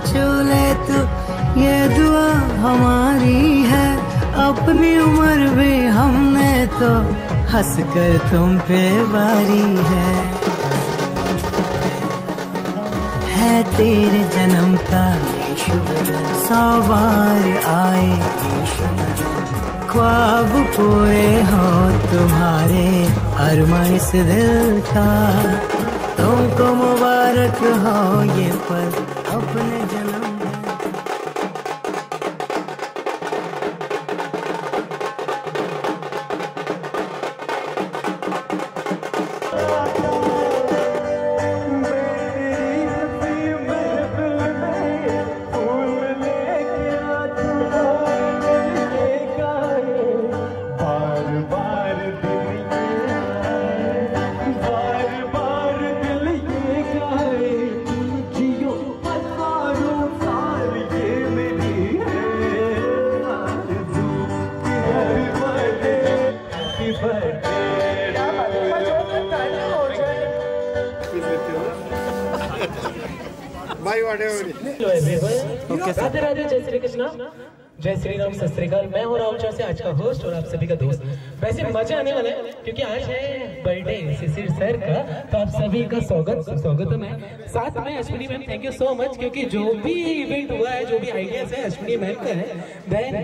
छू ले तू, ये दुआ हमारी है। अपनी उम्र भी हमने तो हंस कर तुम पे वारी है तेरे जन्म का 100 बार आए, ख्वाब पूरे हो तुम्हारे अरमां इस दिल का। तुमको मुबारक हो ये पल अपने जन्म। राधे राधे, जय श्री कृष्णा, जय श्री राम, सत श्री अकाल। मैं हूँ राहुल चौसे, आज का होस्ट और आप सभी का दोस्त। वैसे मजा आने वाला है क्योंकि आज है बर्थडे शिशिर सर का, तो आप सभी का स्वागतम है। साथ में Ashwini ma'am, thank you so much, क्योंकि जो भी इवेंट हुआ है, जो भी आइडियाज है अश्विनी मैम का है। देन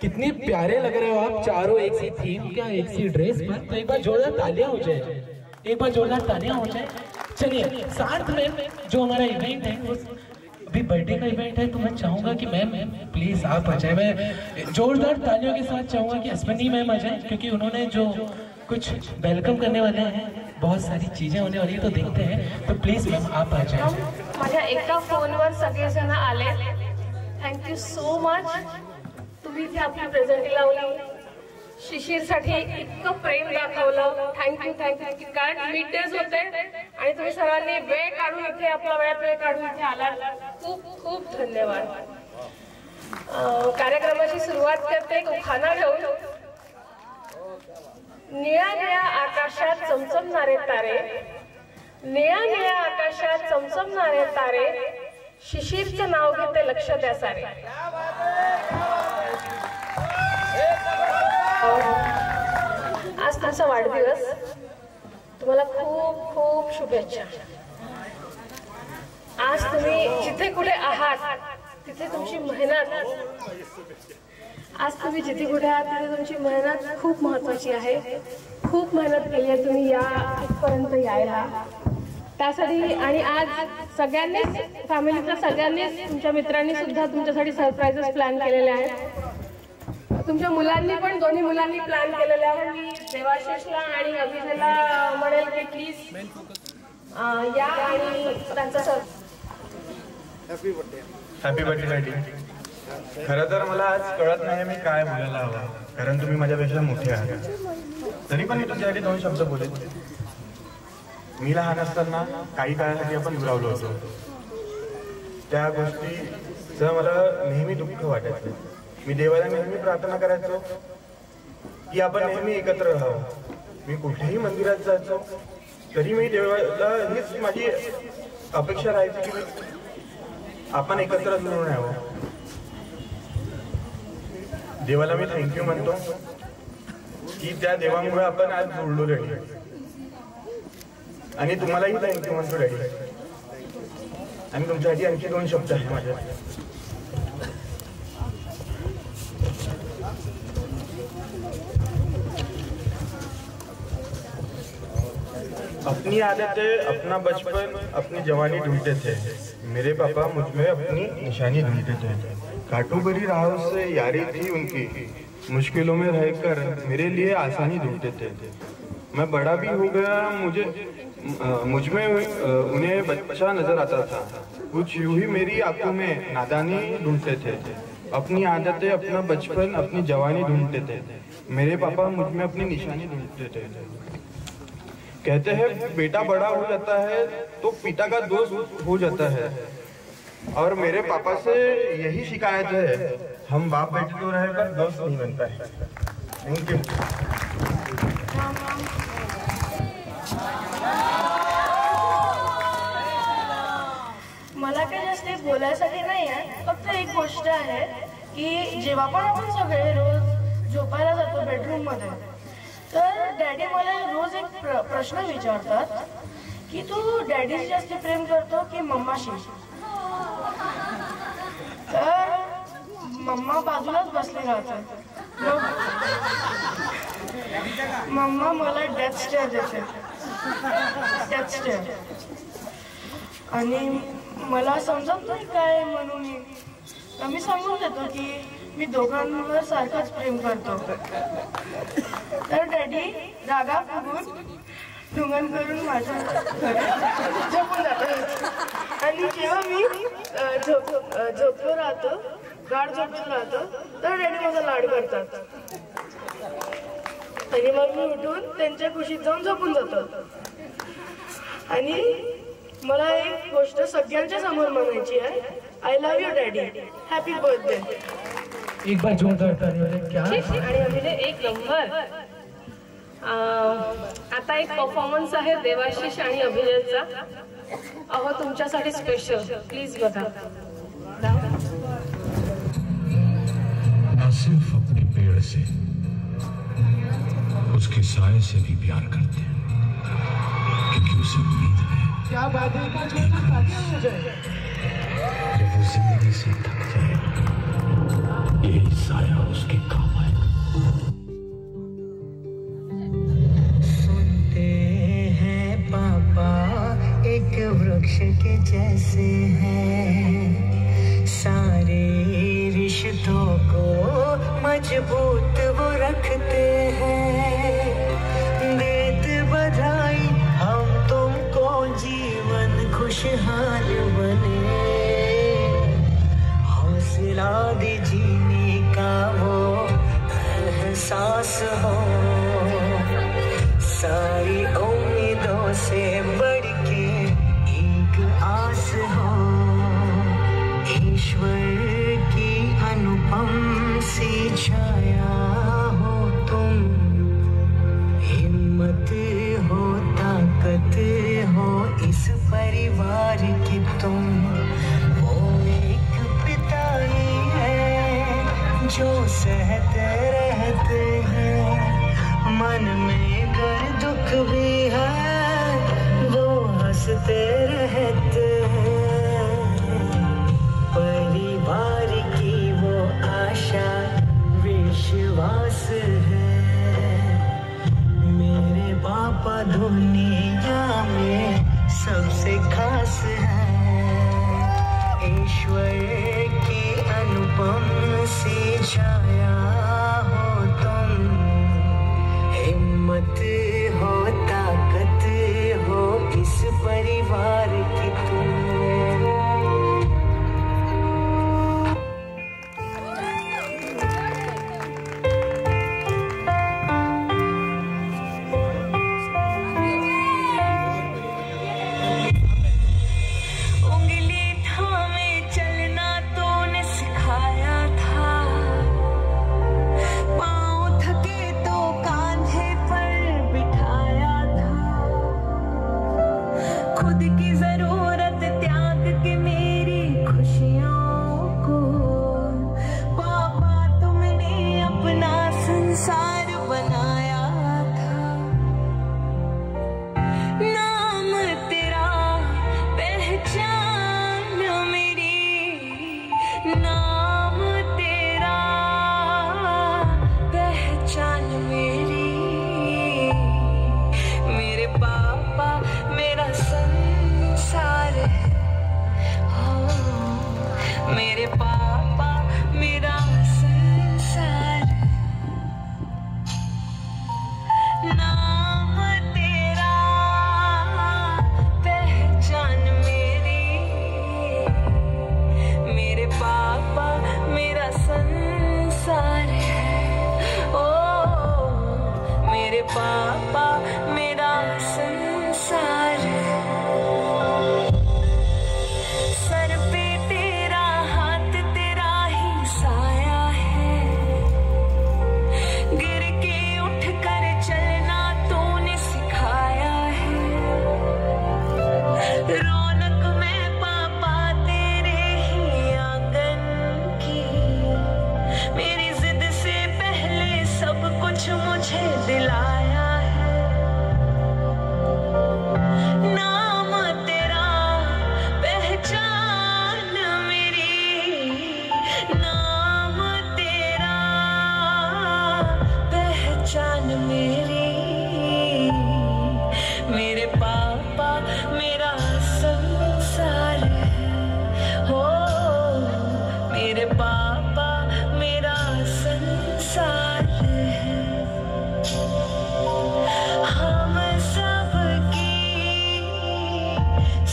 कितने प्यारे लग रहे हो आप चारों, एक सी थीम का, एक सी ड्रेस पर। तो एक बार जोरदार तालियां हो जाए, एक बार जोरदार तालियां हो जाए। चलिए, साथ में जो हमारा इवेंट है वो अभी बर्थडे का इवेंट है, तो मैं चाहूंगा कि मैम प्लीज आप आ जाए। मैं जोरदार तालियों के साथ चाहूंगा कि अश्विनी मैम आ जाए, क्योंकि उन्होंने जो कुछ वेलकम करने वाले हैं, बहुत सारी चीजें होने वाली है, तो देखते हैं। तो प्लीज मैम आप आ जाए। माझ्या एका फोनवर सगळेजण आले, थँक्यू सो मच। तुम्ही इथे आपली प्रेझेंटी लावली, शिशिरसाठी इतकं प्रेम दाखवलं, थँक्यू। कारण मिड डेज होते आणि तुम्ही सर्वांनी वेळ काढून इथे आपला वेळ काढून इथे आलात, खूप खूप धन्यवाद। कार्यक्रमाची सुरुवात करते एक उखाणा घेऊन। निळ्या निळ्या आकाशात चमचमणारे तारे, निळ्या निळ्या आकाशात चमचमणारे तारे, शिशिरचं नाव घेते लक्ष द्या सारे। आज तुमचा वाढदिवस, तुम्हाला खूप खूप शुभेच्छा। आज तुम्ही जिथे कुठे आहात तिथे तुमची मेहनत, आज तुम्ही जिथे कुठे आहात तिथे तुमची मेहनत खूप महत्वाची आहे। खूप मेहनत केली आहे तुम्ही या इथपर्यंत यायला, त्यासाठी। आणि आज सगळ्यांनीच, फॅमिलीच्या सगळ्यांनीच, तुमच्या मित्रांनी सुद्धा तुमच्यासाठी सरप्राइजेस प्लॅन केलेले आहेत। तुमच्या मुलांनी पण, दोन्ही मुलांनी प्लॅन केलेले आहे। मी देवाशिषला आणि अभिनयला म्हणेल की प्लीज या आणि त्यांचा सर हॅपी बर्थडे डॅडी। खरं तर मला आज कळत नाही मी काय बोलायला हवं, कारण तुम्ही माझ्यापेक्षा मोठे आहात। तरी पण मी तुमच्यासाठी 2 शब्द बोलेन। मी लहान असताना काही काळासाठी आपण दुरावलो होतो, त्या गोष्टीचं मला नेहमी दुःख वाटायचं। मी देवाला नेहमी प्रार्थना करायचो की आपण नेहमी एकत्र राहावं। मी कुठेही मंदिरात जायचो तरी मी देवाला हीच माझी अपेक्षा राहायची की आपण एकत्र मिळून राहावं। देवाला मी थँक्यू म्हणतो की त्या देवामुळे आपण आज जोडलो डॅडी, आणि तुम्हालाही थँक्यू म्हणतो डॅडी। आणि तुमच्यासाठी आणखी 2 शब्द आहेत माझ्या। अपनी आदतें, अपना बचपन, अपनी जवानी ढूंढते थे। मेरे पापा मुझ में अपनी निशानी ढूंढते थे। काटूगरी राहों से यारी थी उनकी, मुश्किलों में रहकर मेरे लिए आसानी ढूंढते थे। मैं बड़ा भी हो गया, मुझ में उन्हें बच्चा नजर आता था। कुछ यूं ही मेरी आंखों में नादानी ढूंढते थे। अपनी आदतें, अपना बचपन, अपनी जवानी ढूंढते थे। मेरे पापा मुझ में अपनी निशानी ढूंढते थे। कहते हैं बेटा बड़ा हो जाता है तो पिता का दोस्त हो जाता है, और मेरे पापा से यही शिकायत है, हम बाप बेटे तो रहे पर दोस्त नहीं बनता है। Thank you. मला मला काही जास्त बोलायसाठी नाही आहे, फक्त एक गोष्ट आहे की जेव्हा पण आपण सगळे रोज झोपायला जातो बेडरूममध्ये, तर डॅडी मला रोज एक प्रश्न विचारतात की तू डॅडीशी जास्त प्रेम करतो की मम्माशी? तर मम्मा बाजूलाच बसली राहतात. मम्मा मला डेथ स्टेअर देते, डेथ स्टेअर. आणि मला समजत नाही काय म्हणून मी सांगून देतो की मी दोघांवर सारखंच प्रेम करतो. तर डॅडी रागा फुगून ढुंगण करून माझ्या झोपून जातात. आणि जेव्हा मी झोपलो राहतो, गाढ झोपून राहतो, तर डॅडी माझा लाड करतात. आणि मग मी उठून त्यांच्या खुशीत जाऊन झोपून जातो. आणि मला एक गोष्ट सगळ्यांच्या समोर म्हणायची आहे, I love you daddy, happy birthday. एक बार जोरदार तालियां. क्या आणि अभिनय एक नंबर. आता एक परफॉर्मन्स आहे देवाशिष आणि अभिनयचा. अहो तुमच्यासाठी स्पेशल, प्लीज बघा. ना सिर्फ अपने पेड़ से, उसके साए से भी प्यार करते हैं, क्योंकि उसे उम्मीद है क्या बात है, इतना जोरदार तालियां हो जाए. जब वो जिंदगी से थक जाए, यही साया उसके काम आएगा. सुनते हैं पापा एक वृक्ष के जैसे हैं, सारे रिश्तों को मजबूत वो रखते हैं. देत बधाई हम तुमको, जीवन खुशहाल बने, हौसला दे जीने का वो एहसास हो, सारी उम्मीदों से बढ़ के एक आस हो. ईश्वर की अनुपम सी छाया हो तुम, हिम्मत हो, ताकत हो इस परिवार की तुम. वो एक पिता ही है जो सहते रहते हैं, मन में गर दुख भी है वो हंसते रहते हैं. परिवार की वो आशा विश्वास है, मेरे पापा दुनिया में सबसे खास है. ईश्वर की अनुपम सी छाया हो तुम, हिम्मत हो, ताकत हो इस परिवार की तुम.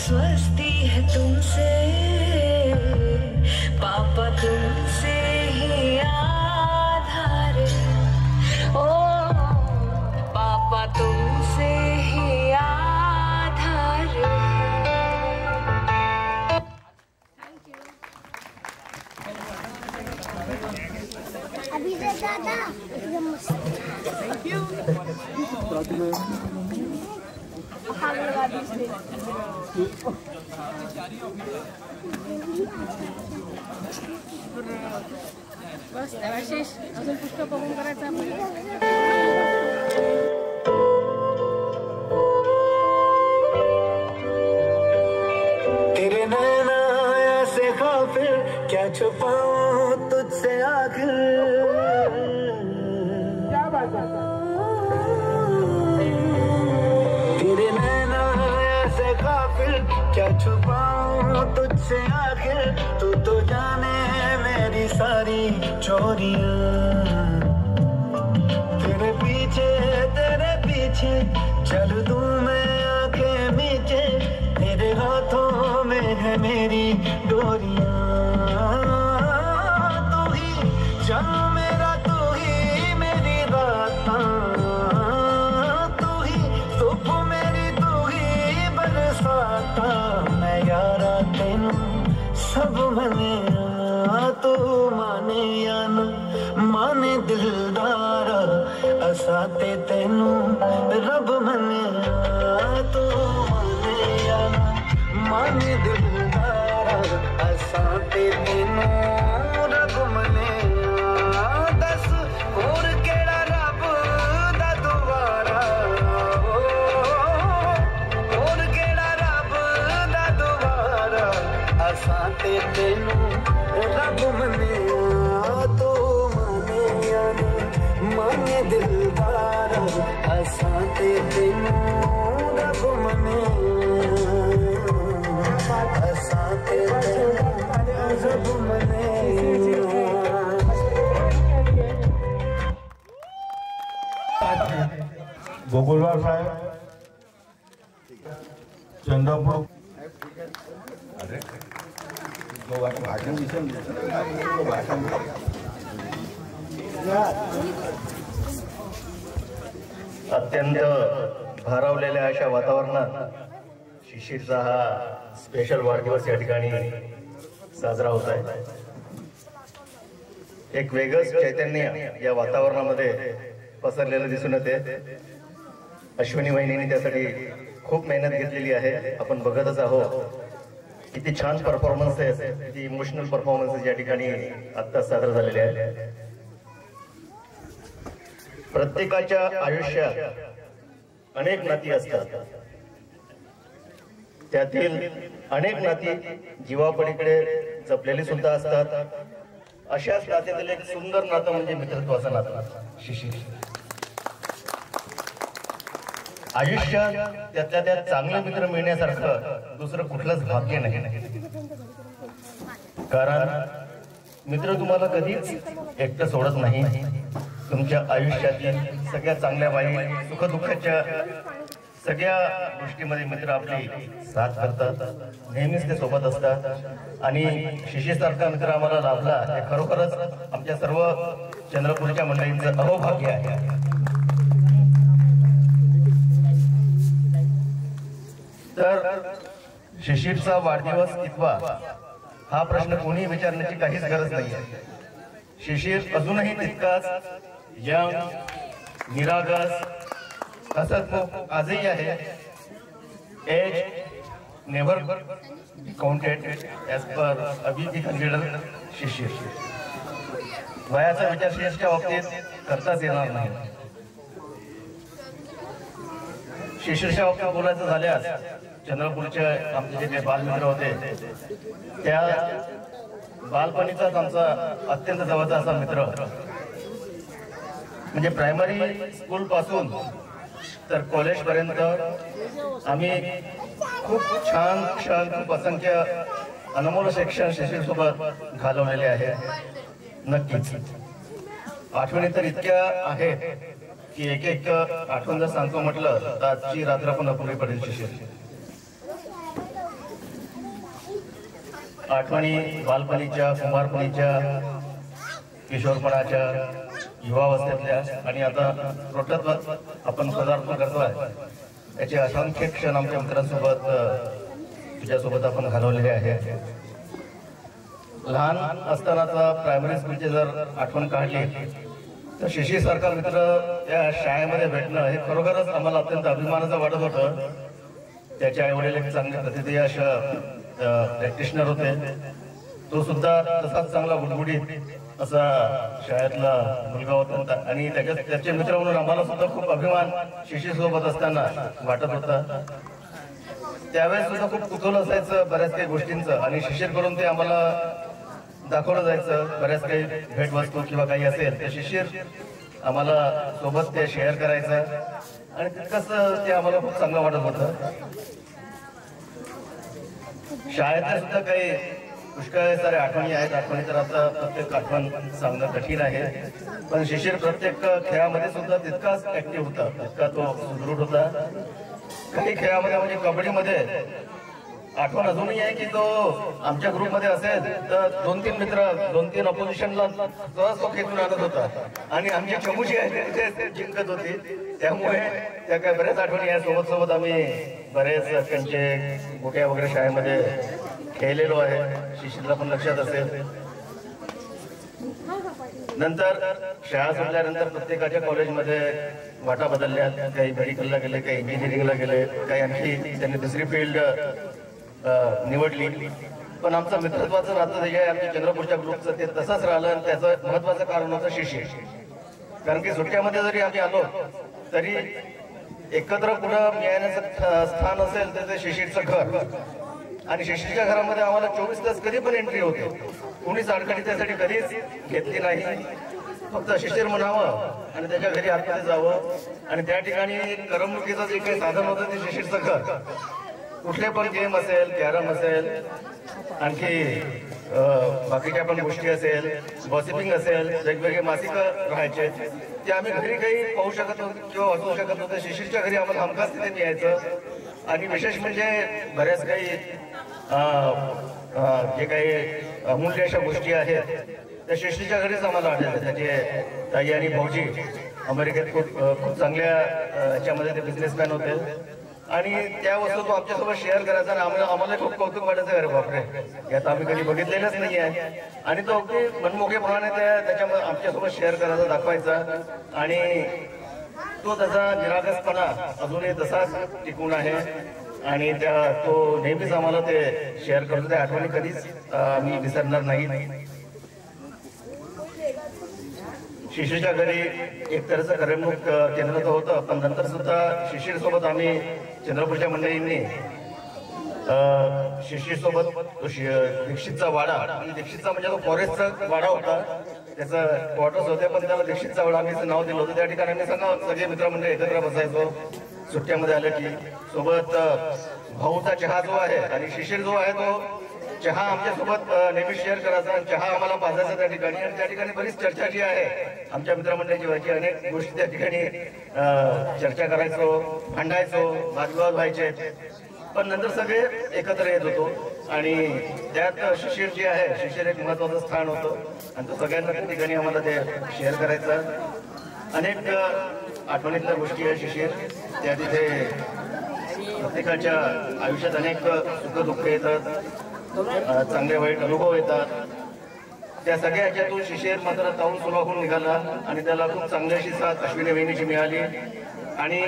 स्वस्ति है तुमसे पापा, तुमसे ही आधार, ओ पापा तुमसे ही आधार। अभी दादा एकदम मस्त। बस देवाशीष अजून पुष्कळ बघून करायचं आपण। तेरे नैना ऐसे काफिर, क्या छुपाऊं तुझसे आखिर। क्या बात है। तेरे नैना ऐसे काफिर, क्या छुपाऊं तुझसे आखिर। तू तो जाने मेरी सारी चोरियां, तेरे पीछे चल दूं मैं आंखें मीचे। तेरे हाथों में है मेरी डोरियां, तू ही जान मेरा, तू ही मेरी रात, तू ही सुबह मेरी, तू ही बरसाता। मैं यारा तेनू सब मने, तू माने या ना माने दिलदारा। असा ते तेनू रब मने, तू माने या ना माने दिलदारा। असा ते तेनू रब मने, दस होर केड़ा रब दा दुआरा। होर केड़ा रब दा दुआरा। असा ते तेनू रब मने, तू माने या ना माने दिलदारा। असा ते तेनू रब मने, असा ते तेनू रब मने। गोकुलवार साहेब, चंद्रपूर। अत्यंत भारावलेल्या अशा वातावरणात शिशिरचा हा स्पेशल वाढदिवस या ठिकाणी साजरा होत आहे। एक वेगळंच चैतन्य या वातावरणामध्ये पसरलेलं दिसून येते। अश्विनी वहिनीने त्यासाठी खूप मेहनत घेतलेली आहे, आपण बघतच आहोत। किती छान परफॉर्मन्सेस, किती इमोशनल परफॉर्मन्सेस या ठिकाणी आत्ताच सादर झालेले आहेत। प्रत्येकाच्या आयुष्यात अनेक नाती असतात, त्यातील अनेक नाती जीवापलीकडे जपलेली सुद्धा असतात। अशाच नात्यातील एक सुंदर नातं म्हणजे मित्रत्वाचं नातं। शिशिर आयुष्यात त्यातल्या त्यात चांगले मित्र मिळण्यासारखं दुसरं कुठलंच भाग्य नाही, कारण मित्र तुम्हाला कधीच एकटं सोडत नाही। तुमच्या आयुष्यातील सगळ्या चांगल्या वाईट सुखदुःखाच्या सगळ्या गोष्टीमध्ये मित्र आपली साथ करतात, नेहमीच ते सोबत असतात। आणि शिशीसारखा मित्र आम्हाला लाभला हे खरोखरच आमच्या सर्व चंद्रपूरच्या मंडळींचं अहोभाग्य आहे। तर शिशिरचा वाढदिवस कितवा हा प्रश्न कोणी विचारण्याची काहीच गरज नाही आहे। शिशिर अजूनही तितकाच यंग, निरागस, हसत आजही आहे। Age never counted as per अभी बी कन्सिडर शिशिर। वयाचा विचार शिशिरच्या बाबतीत करताच येणार नाही। शिशिरच्या बाबतीत बोलायचं झाल्यास चंद्रपूरचे आमचे जे बालमित्र होते त्या बालपणीचाच आमचा अत्यंत जवळचा असा मित्र, म्हणजे प्रायमरी स्कूल पासून तर कॉलेज पर्यंत आम्ही खूप छान क्षण, खूप असंख्य अनमोल शिक्षण शिशिर सोबत घालवलेले आहे। नक्कीच आठवणी तर इतक्या आहेत की एक एक आठवण जर सांगतो म्हटलं तर आजची रात्र पण अपुरी पडेल। शिशिर आठवणी बालपणीच्या, कुमारपणीच्या, किशोरपणाच्या, युवावस्थेतल्या आणि आता प्रौढत्वात आपण पदार्पण करतोय याचे असंख्य क्षण आमच्या मित्रांसोबत तुझ्यासोबत आपण घालवलेले आहे. लहान असतानाचा प्रायमरी स्कूलची जर आठवण काढली तर शिशी सारखा मित्र या शाळेमध्ये भेटणं हे खरोखरच आम्हाला अत्यंत अभिमानाचं वाटत होतं. त्याच्या आईवडील एक चांगले प्रतिथयश प्रॅक्टिशनर होते. तो सुद्धा तसाच चांगला गुडगुडीत असा शाळेतला मुलगा होता आणि त्याचे मित्र म्हणून आम्हाला सुद्धा खूप अभिमान शिशी सोबत असताना वाटत होता. त्यावेळेस सुद्धा खूप कुतूहल असायचं बऱ्याच काही गोष्टींचं आणि शिष्यर करून ते आम्हाला दाखवलं जायचं. बऱ्याच काही भेटवस्तू किंवा काही असेल ते शिष्यर आम्हाला सोबत ते शेअर करायचं आणि तितकंच ते आम्हाला खूप चांगलं वाटत होतं. शाळेतल्या सुद्धा काही पुष्कळ सारे आठवणी आहेत. आठवणी तर आता प्रत्येक आठवण सांगणं कठीण आहे, पण शिशिर प्रत्येक खेळामध्ये सुद्धा तितकाच ऍक्टिव्ह होता, तितका तो सुदृढ होता. काही खेळामध्ये म्हणजे कबड्डीमध्ये आठवण अजूनही आहे की तो आमच्या ग्रुपमध्ये असेल तर 2-3 मित्र 2-3 ऑपोजिशनला सहज तो खेळून आणत होता आणि आमची चमूची आहे ते जिंकत होती. त्यामुळे त्या काय बऱ्याच आठवणी आहे. सोबत सोबत आम्ही बरेच त्यांचे गोट्या वगैरे शाळेमध्ये खेळलेलो आहे. शिशीला पण लक्षात असेल. नंतर शाळा सुटल्यानंतर प्रत्येकाच्या कॉलेजमध्ये वाटा बदलल्या. काही मेडिकलला गेले, काही इंजिनिअरिंगला गेले, काही आणखी त्यांनी दुसरी फील्ड निवडली. पण आमचं मित्रत्वाचं नातं जे आहे आमच्या चंद्रपूरच्या ग्रुपचं ते तसंच राहिलं आणि त्याचं महत्वाचं कारण होतं शिशी. कारण की सुट्ट्यामध्ये जरी आम्ही आलो तरी एकत्र कुठं मिळण्याचं स्थान असेल तर ते शिशीरचं घर आणि शिशीरच्या घरामध्ये आम्हाला 24 तास कधी पण एंट्री होते. कोणीच अडचणी त्यासाठी कधीच घेतली नाही. फक्त शिशीर म्हणावं आणि त्याच्या घरी आतमध्ये जावं आणि त्या ठिकाणी करमणुकीचं जे काही साधन होतं ते शिशीरचं घर. कुठले पण गेम असेल, कॅरम असेल, आणखी बाकीच्या पण गोष्टी असेल, गॉसिपिंग असेल, वेगवेगळे मासिक राहायचे ते आम्ही घरी काही पाहू शकत नव्हतो किंवा वाचवू शकत नव्हतो. शिशीरच्या घरी आम्हाला हमखास तिथे यायचं. आणि विशेष म्हणजे बऱ्याच काही जे काही अमूल्य अशा गोष्टी आहेत त्या शिशीरच्या घरीच आम्हाला आढळल्या. त्याचे ताई आणि भाऊजी अमेरिकेत खूप चांगल्या याच्यामध्ये ते बिझनेसमॅन होते आणि त्या वस्तू तो आमच्यासोबत शेअर करायचा आणि आम्हाला खूप कौतुक वाटायचं. अरे बापरे, यात आम्ही कधी बघितलेलंच नाही आहे. आणि तो अगदी मनमोकळेपणाने त्याच्यामध्ये आमच्यासोबत शेअर करायचा, दाखवायचा आणि तो त्याचा निरागसपणा अजूनही तसाच टिकून आहे आणि तो नेहमीच आम्हाला ते शेअर करतो. त्या आठवणी कधीच आम्ही विसरणार नाही. शिशीरच्या घरी एक तऱ्हेचं करमणूक केंद्र तर होतं, पण नंतर सुद्धा शिशीर सोबत आम्ही चंद्रपूरच्या मंडळींनी शिशीर सोबत दीक्षितचा वाडा आणि दीक्षितचा म्हणजे तो फॉरेस्टचा वाडा होता. त्याचं क्वार्टर्स होते पण त्याला दीक्षितचा वाडा आम्ही नाव दिलं होतं. त्या ठिकाणी आम्ही सगळे मित्रमंडळी एकत्र बसायचो सुट्ट्यामध्ये आलं की. सोबत भाऊचा चहा जो आहे आणि शिशीर जो आहे तो चहा आमच्यासोबत नेहमी शेअर करायचा आणि चहा आम्हाला पाजायचा त्या ठिकाणी. आणि त्या ठिकाणी बरीच चर्चा जी आहे आमच्या मित्रमंडळाची व्हायची. अनेक गोष्टी त्या ठिकाणी चर्चा करायचो, भांडायचो, वादविवाद व्हायचे. पण नंतर सगळे एकत्र येत होतो आणि त्यात शिशीर जे आहे शिशीर एक महत्वाचं स्थान होतं आणि तो सगळ्यांना त्या ठिकाणी आम्हाला ते शेअर करायचं. अनेक आठवणीतल्या गोष्टी आहे शिशीर. त्या तिथे प्रत्येकाच्या आयुष्यात अनेक सुख दुःख येतात, चांगले वाईट अनुभव येतात. त्या सगळ्या ह्याच्यातून शिशीर मात्र ताऊन सुलाखून निघाला आणि त्याला खूप चांगली अशी साथ अश्विनी वहिनीची मिळाली आणि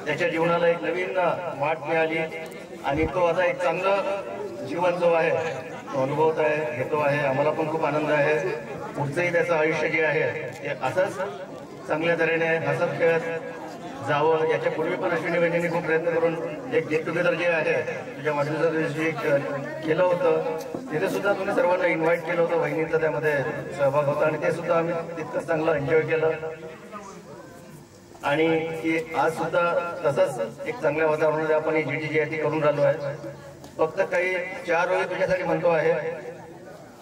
त्याच्या जीवनाला एक नवीन वाट मिळाली आणि तो आता एक चांगलं जीवन जो आहे तो अनुभवत आहे, घेतो आहे. आम्हाला पण खूप आनंद आहे. पुढचंही त्याचं आयुष्य जे आहे ते असंच चांगल्या तऱ्हेने हसत खेळत जावं. याच्या पूर्वी पण अश्विनी वहिनींनी खूप प्रयत्न करून एक गेट टुगेदर जे आहे तुझ्या वाढदिवसा दिवशी केलं होतं. तिथे सुद्धा तुम्ही सर्वांना इन्व्हाइट केलं होतं. वहिनींचा त्यामध्ये सहभाग होता आणि ते सुद्धा आम्ही तितकंच चांगलं एन्जॉय केलं. आणि की आज सुद्धा तसंच एक चांगल्या वातावरणामध्ये आपण ही GT आहे ती करून राहिलो आहे. फक्त काही 4 ओळी तुझ्यासाठी म्हणतो आहे.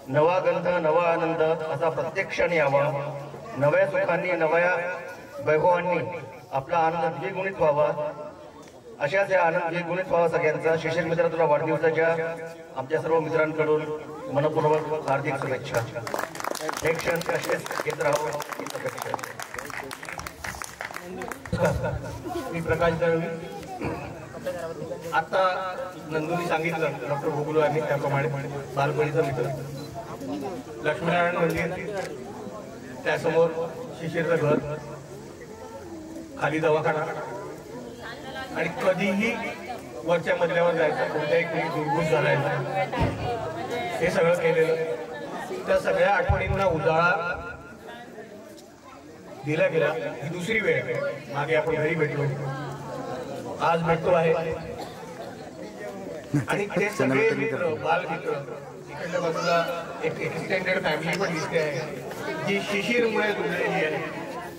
नवा गंध नवा आनंद असा प्रत्येक क्षण यावा. नव्या सुखांनी नव्या वैभवांनी आपला आनंद द्विगुणित व्हावा. अशाच या आनंद गुणित व्हावा सगळ्यांचा. शिशिर मित्र, तुला वाढदिवसाच्या आमच्या सर्व मित्रांकडून मनपूर्वक हार्दिक शुभेच्छा. एक क्षण असेच घेत राहू हीच अपेक्षा. मी प्रकाश दळवी. आता नंदूनी सांगितलं डॉक्टर गोकुल यांनी त्याप्रमाणे बालपणीचा मित्र, लक्ष्मीनारायण मंदिर, त्यासमोर शिशिरचं घर, खाली दवाखाना, आणि कधीही वरच्या मजल्यावर जायचं, कोणत्याही कुणी दुर्गुस घालायचं, हे सगळं केलेलं. त्या सगळ्या आठवणींना उजाळा दिला गेला. ही दुसरी वेळ आहे. मागे आपण घरी भेटलो, आज भेटतो आहे. आणि ते सगळे मित्र, बाल मित्र, इकडच्या बाजूला एक एक्सटेंडेड फॅमिली पण दिसते आहे, जी शिशिरमुळे जुळलेली आहे.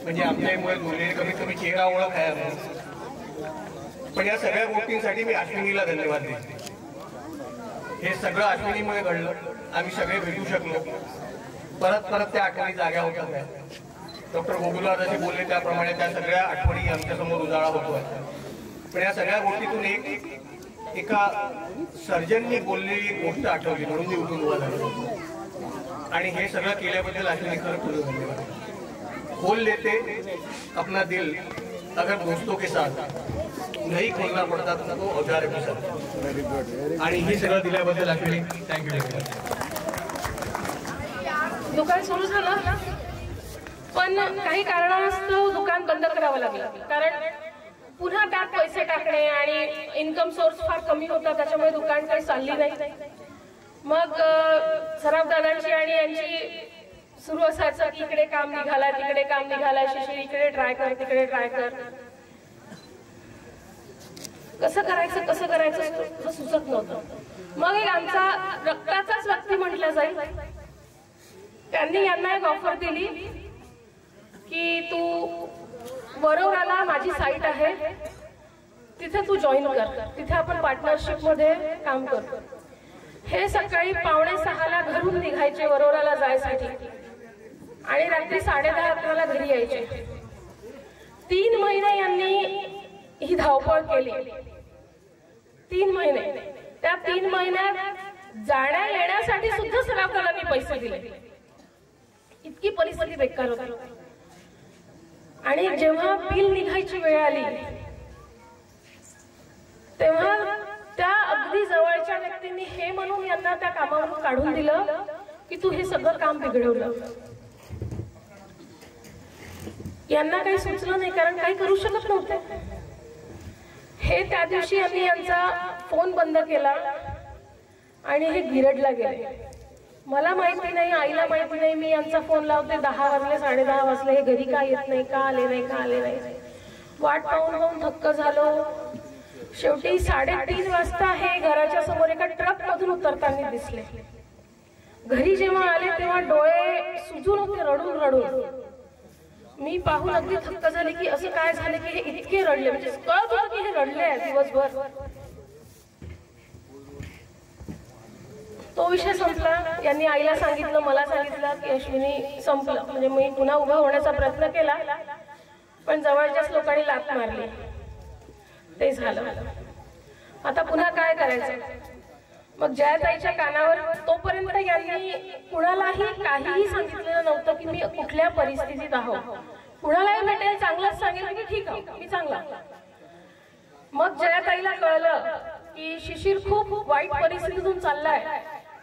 म्हणजे आमच्यामुळे जुळलेली कमीत कमी चेहरा ओळख आहे आम्हाला. पण या सगळ्या गोष्टींसाठी मी अश्विनीला धन्यवाद देते. हे सगळं अश्विनीमुळे घडलं. आम्ही सगळे भेटू शकलो. परत परत त्या आठवणी जाग्या होतात. डॉक्टर गोकुलराव जसे बोलले त्याप्रमाणे त्या सगळ्या आठवणी आमच्यासमोर उजाळा होतोय. पण या सगळ्या गोष्टीतून एका सर्जननी बोललेली एक गोष्ट आठवली, म्हणून मी उठून उभा झालो. आणि हे सगळं केल्याबद्दल अश्विनी खरं खूप धन्यवाद. खोल लेते अपना दिल अगर दोस्तों के साथ नहीं खोलना पडता तो औजार के साथ. आणि हे सगळं दिल्याबद्दल अश्विनी थँक्यू. दुकान सुरू झालं, पण काही कारणास्तव दुकान बंद करावं लागलं. कारण पुन्हा त्यात पैसे टाकणे आणि इन्कम सोर्स फार कमी होता, त्याच्यामुळे दुकान काही चालली नाही. मग सराफ दादांची आणि यांची सुरू असायचं की इकडे काम निघालाय, तिकडे काम निघालाय, शिशिर इकडे ट्राय कर, तिकडे ट्राय कर. कसं करायचं सुचत नव्हतं. मग एक आमचा रक्ताचाच व्यक्ती म्हटला जाईल, त्यांनी यांना एक ऑफर दिली की तू वरोराला माझी साईट आहे, तिथे तू जॉईन कर, तिथे आपण पार्टनरशिप मध्ये काम करतो. हे सकाळी 5:45ला घरून निघायचे वरोराला जायसाठी आणि रात्री 10:30-11ला घरी यायचे. 3 महिने यांनी ही धावपळ केली. 3 महिने. त्या 3 महिन्यात जाण्या येण्यासाठी सुद्धा सराफदारांनी पैसे दिले. इतकी परिस्थिती बेकार होती. आणि जेव्हा बिल निघायची वेळ आली तेव्हा त्या अगदी जवळच्या व्यक्तींनी हे म्हणून यांना त्या कामावरून काढून दिलं की तू हे सगळं काम बिघडवलं. यांना काही सुचलं नाही, कारण काही करू शकत नव्हते. हे त्या दिवशी यांनी यांचा फोन बंद केला आणि हे गिरडला गेले. मला माहिती नाही, आईला माहिती नाही. मी यांचा फोन लावते, 10 वाजले, 10:30 वाजले, हे घरी का येत नाही, का आले नाही. वाट पाहून थक्क झालो. शेवटी 3:30 वाजता हे घराच्या समोर एका ट्रक मधून उतरताना दिसले. घरी जेव्हा आले तेव्हा डोळे सुजून होते रडून. मी पाहून अगदी थक्क झाले की असं काय झालं की हे इतके रडले. म्हणजे कळत होतं की हे रडले दिवसभर. तो विषय संपला. यांनी आईला सांगितलं, मला सांगितलं की अश्विनी संपलं. म्हणजे मी पुन्हा उभा होण्याचा प्रयत्न केला, पण जवळच्याच लोकांनी लाथ मारली. ते झालं. आता पुन्हा काय करायचं. मग जयाताईच्या कानावर तोपर्यंत यांनी कुणालाही काहीही सांगितलेलं नव्हतं की मी कुठल्या परिस्थितीत आहो. कुणालाही भेटेल चांगलंच सांगेल की ठीक आहे मी चांगला. मग जयाताईला कळलं की शिशिर खूप वाईट परिस्थितीतून चाललाय,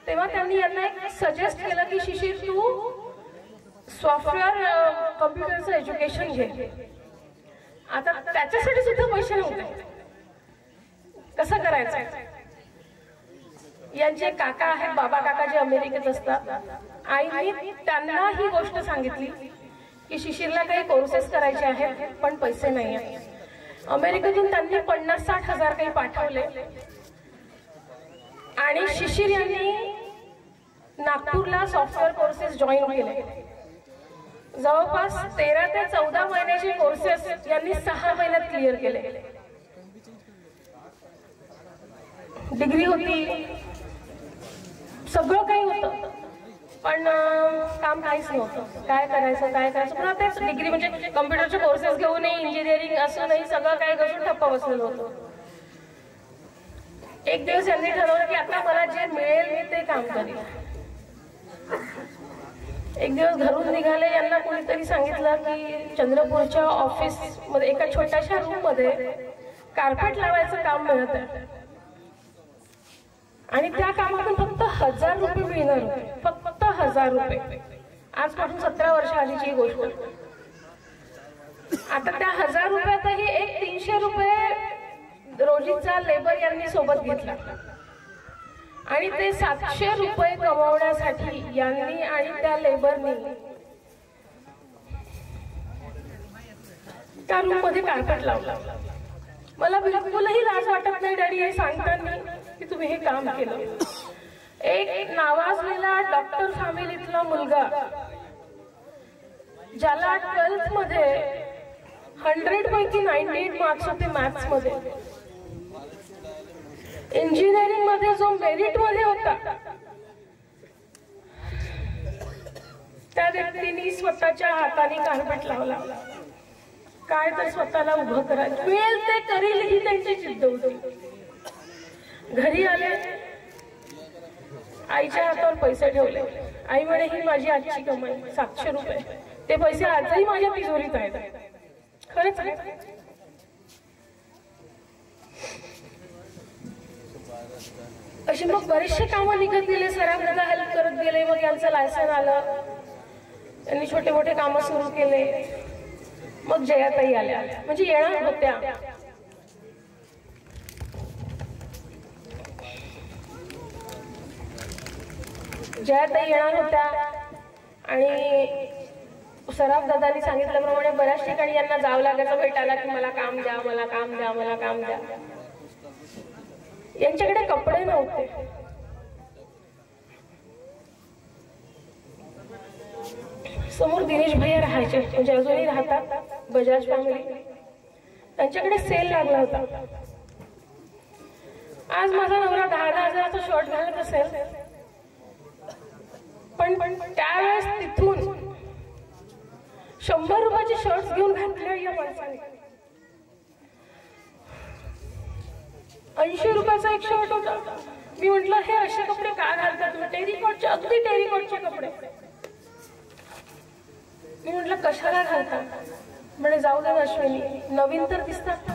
तेव्हा त्यांनी यांना एक सजेस्ट केलं की शिशिर तू सॉफ्टवेअर कम्प्युटरचं एज्युकेशन घे. आता त्याच्यासाठी सुद्धा पैसे नव्हते. कसं करायचं. यांचे काका आहेत, बाबा काका, जे अमेरिकेत असतात. आईने त्यांना ही गोष्ट सांगितली की शिशिरला काही कोर्सेस करायचे आहेत पण पैसे नाही आहेत. अमेरिकेतून त्यांनी 50-60 हजार काही पाठवले आणि शिशिर यांनी नागपूरला सॉफ्टवेअर कोर्सेस जॉईन केले. जवळपास 13 ते 14 महिन्याचे कोर्सेस यांनी 6 महिन्यात क्लिअर केले. डिग्री होती, सगळं काही होतं, पण काम काहीच नव्हतं. काय करायचं पुन्हा तेच डिग्री. म्हणजे कम्प्युटरचे कोर्सेस घेऊनही इंजिनिअरिंग असूनही सगळं काही घसून ठप्प बसलेलं होतं. एक दिवस यांनी ठरवलं की आता मला जे मिळेल मी ते काम करेन. एक दिवस घरून निघाले, यांना कोणीतरी सांगितलं की चंद्रपूरच्या ऑफिस मध्ये एका छोट्याशा रूम मध्ये कार्पेट लावायचं काम मिळत आहे आणि त्या कामातून फक्त 1000 रुपये मिळणार होते. फक्त 1000 रुपये. आजपासून 17 वर्ष आधीची ही गोष्ट. आता त्या 1000 रुपयातही एक 300 रुपये रोजीचा लेबर यांनी सोबत घेतला आणि ते 700 रुपये कमावण्यासाठी यांनी आणि त्या लेबरनी त्या रूम मध्ये कार्पेट लावला. मला बिलकुलही लाज वाटत नाही डॅडी हे सांगताना की तुम्ही हे काम केलं. एक नावाजलेला डॉक्टर फॅमिलीतला मुलगा ज्याला 12th मध्ये 100 पैकी 98 मार्क्स होते मॅथ्स मध्ये, इंजिनिअरिंग मध्ये जो मेरिट मध्ये होता, त्या व्यक्तीने स्वतःच्या हाताने कार्पेट लावला. काय तर स्वतःला उभं करायचं मिळेल ते करेल ही त्यांची जिद्द होती. घरी आले, आईच्या हातावर पैसे ठेवले. आई म्हणे ही माझी आजची कमाई 700 रुपये. ते पैसे आजही माझ्या तिजोरीत आहेत. खरंच आहे. अशी मग बरेचसे कामं निघत गेले. सरांना हेल्प करत गेले. मग यांचं लायसन आलं, त्यांनी छोटे मोठे कामं सुरू केले. मग जयाताई आल्या, म्हणजे येणार होत्या. जयाताई येणार होत्या आणि सराफ दादांनी सांगितल्याप्रमाणे बऱ्याच ठिकाणी यांना जावं लागायचं भेटायला की मला काम द्या, मला काम द्या, मला काम द्या. यांच्याकडे कपडे नव्हते. समोर दिनेश भैया राहायचे, म्हणजे अजूनही राहतात, बजाज फॅमिली. त्यांच्याकडे सेल लागला होता. आज माझा नवरा 10,000 हजाराचा शर्ट घालत असेल, पण त्यावेळेस तिथून 100 रुपयाचे शर्ट घेऊन घातले या माणसाने. 80 रुपयाचा एक शर्ट होता. मी म्हटलं हे असे कपडे का घालतात तुम्ही? टेरिकॉटचे, अगदी टेरिकॉटचे कपडे. मी म्हटलं कशाला घालतात? म्हणजे जाऊ दे अश्विनी, नवीन तर दिसतात,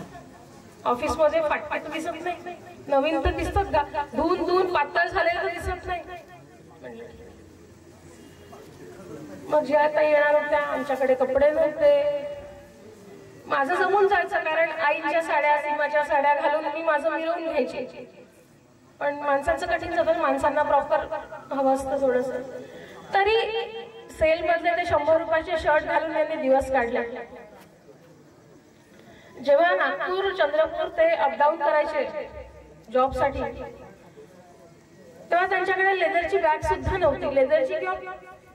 ऑफिस मध्ये फाटके तर दिसत नाही, नवीन तर दिसतात, धुवून पातळ झालेलं तर दिसत नाही. मग जयाताई येणार होत्या, आमच्याकडे कपडे नव्हते. माझं जमून जायचं, कारण आईच्या साड्या, सीमाच्या साड्या घालून मी माझं मिरवून घ्यायची. पण माणसाचं कठीण जातं, माणसांना प्रॉपर हवं असतं थोडस. तरी सेल मधले ते 100 रुपयाचे शर्ट घालून त्यांनी दिवस काढले. जेव्हा नागपूर चंद्रपूर ते अपडाऊन करायचे जॉब साठी, तेव्हा त्यांच्याकडे लेदरची बॅग सुद्धा नव्हती. लेदरची किंवा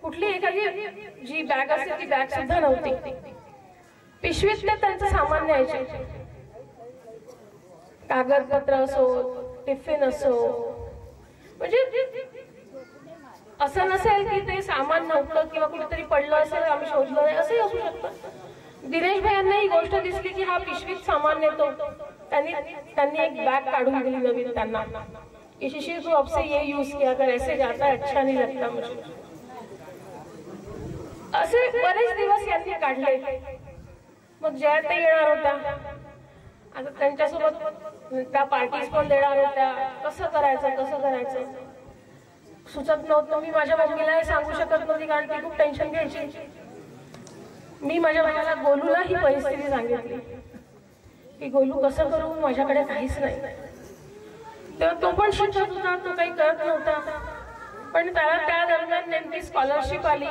कुठली एखादी जी बॅग असते ती बॅग सुद्धा नव्हती. पिशवीत ते त्यांचं सामान न्यायचे. कागदपत्र असो, टिफिन असो, म्हणजे असं नसेल की ते सामान नव्हतं किंवा कुठेतरी पडलं असेल, आम्ही शोधलं नाही, असंही असू शकतं. दिनेश भाईंना ही गोष्ट दिसली की हा पिशवीत सामान नेतो. त्यांनी एक बॅग काढून दिली नवीन त्यांना, की शिशिर तू अब से ये यूज किया कर, ऐसे जाता अच्छा नहीं लगता मुझे. असे बरेच दिवस यांनी काढले. मग जयाताई येणार होत्या, आता त्यांच्यासोबत त्या पार्टीज पण देणार होत्या. कसं करायचं सुचत नव्हतं. मी माझ्या मम्मीलाही सांगू शकत नव्हती, कारण ती खूप टेन्शन घ्यायची. मी माझ्या भावाला गोलूला ही परिस्थिती सांगितली की गोलू कसं करू, माझ्याकडे काहीच नाही. तेव्हा तो पण शिक्षक होता, तो काही करत नव्हता. पण त्याला त्या दरम्यान नेमकी स्कॉलरशिप आली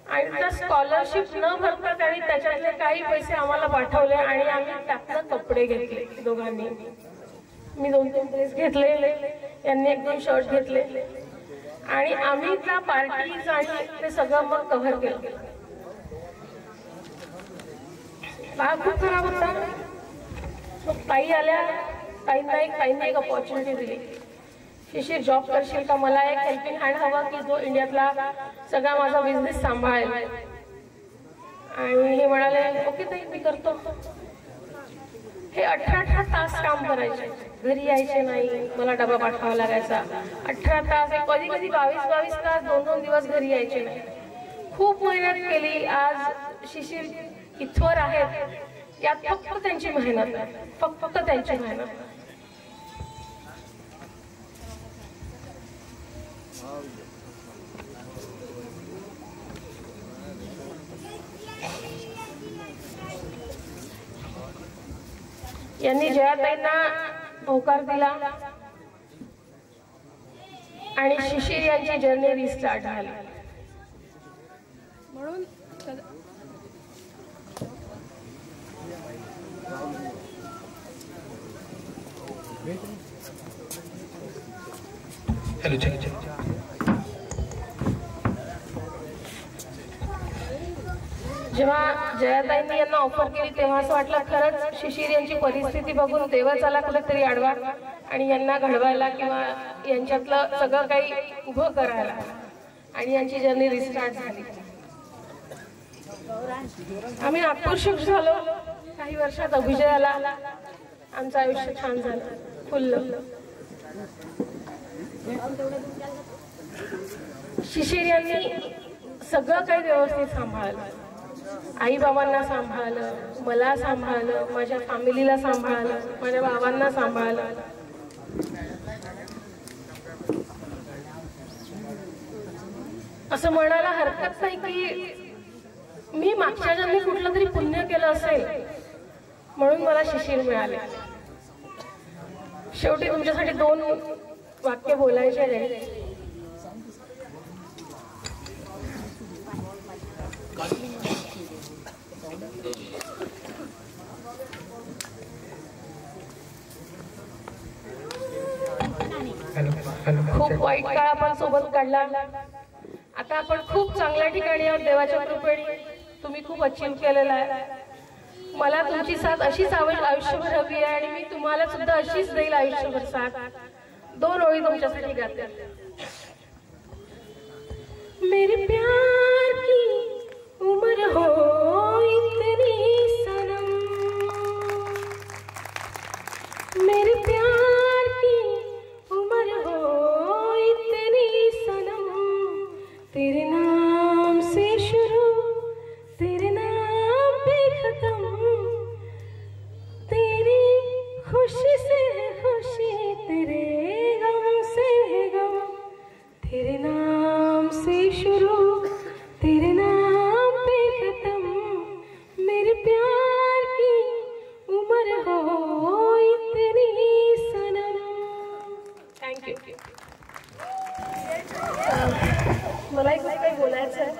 आणि त्या स्कॉलरशिप न भरता त्यांनी त्याच्यातले काही पैसे आम्हाला पाठवले आणि आम्ही त्यातनं कपडे घेतले दोघांनी. मी 2-3 ड्रेस घेतले, यांनी 1-2 शर्ट घेतले आणि आम्ही त्या पार्टीज आणि ते सगळं मग कव्हर केलं. भाग खूप खराब होता. मग ताई आल्या, ताईंना एक अपॉर्च्युनिटी दिली. शिशिर जॉब करशील का? मला एक हेल्पिंग हँड हवा की जो इंडियातला सगळा माझा बिझनेस सांभाळेल. आणि हे म्हणाले ओके ताई मी करतो. हे 18 तास काम करायचे. घरी यायचे नाही, मला डबा पाठवावा लागायचा. 18 तास, कधी कधी 22 तास, 2 दिवस घरी यायचे नाही. खूप मेहनत केली. आज शिशिर इथवर आहेत यात फक्त त्यांची मेहनत आहे, फक्त त्यांची मेहनत. यांनी जयाताईंना होकार दिला आणि शिशिर यांची जर्नी रिस्टार्ट झाली. म्हणून हॅलो, चल. जेव्हा जयाताईंनी यांना ऑफर केली तेव्हा असं वाटलं खरंच शिशिर यांची परिस्थिती बघून देवाचाला कुठेतरी अडवा आणि यांना घडवायला किंवा यांच्यातलं सगळं काही उभं करायला, आणि यांची जर्नी रिस्टार्ट झाली. आम्ही नागपूर शिफ्ट झालो. काही वर्षात अभिजय आला. आमचं आयुष्य छान झालं, फुललं. शिशिर यांनी सगळं काही व्यवस्थित सांभाळलं. आई बाबांना सांभाळलं, मला सांभाळलं, माझ्या फॅमिलीला सांभाळलं, माझ्या बाबांना सांभाळलं. असं म्हणायला हरकत नाही की मी मागच्या जन्मी कुठलं तरी पुण्य केलं असेल म्हणून मला शिशिर मिळाले. शेवटी तुमच्यासाठी 2 वाक्य बोलायचे आहे. खूप वाईट काळ आपण सोबत काढला. आता आपण खूप चांगल्या ठिकाणी आहोत देवाच्या कृपेने. तुम्ही खूप अचीव केलेला आहे. मला तुमची साथ अशीच आयुष्यभर हवी आहे आणि मी तुम्हाला सुद्धा अशीच देईल आयुष्यभर साथ. 2 ओळी तुमच्यासाठी गाते. मेरे प्यार की उम्र हो इतनी सनम, मेरे प्यार की उम्र हो इतनी सनम, तेरे नाम से शुरू तेरे नाम पे खत्म, तेरी खुशी से खुशी तेरे गम से गम, तेरे नाम से शुरू तेरे नाम पे खत्म, मेरे प्यार की उम्र हो इतनी सनम. थँक्यू. मला एक काही बोलायचं आहे.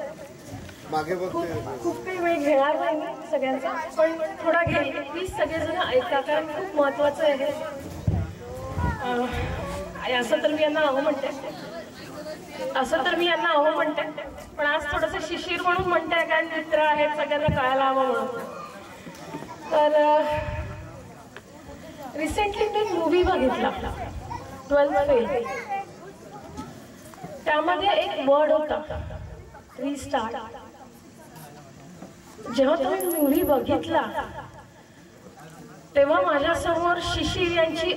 खूप काही वेळ घेणार नाही मी सगळ्यांचा, पण थोडा घेईल. प्लीज सगळेजण ऐका, कारण खूप महत्वाचं आहे. असं तर मी यांना अहो म्हणते, पण आज थोडंसं शिशिर म्हणून म्हणते, कारण मित्र आहेत, सगळ्यांना कळायला हवं म्हणून. तर रिसेंटली मी मूवी बघितला 12th फेल. त्यामध्ये एक वर्ड होता रिस्टार्ट. जेव्हा तुम्ही मूवी बघितला तेव्हा माझ्यासमोर शिशिर यांची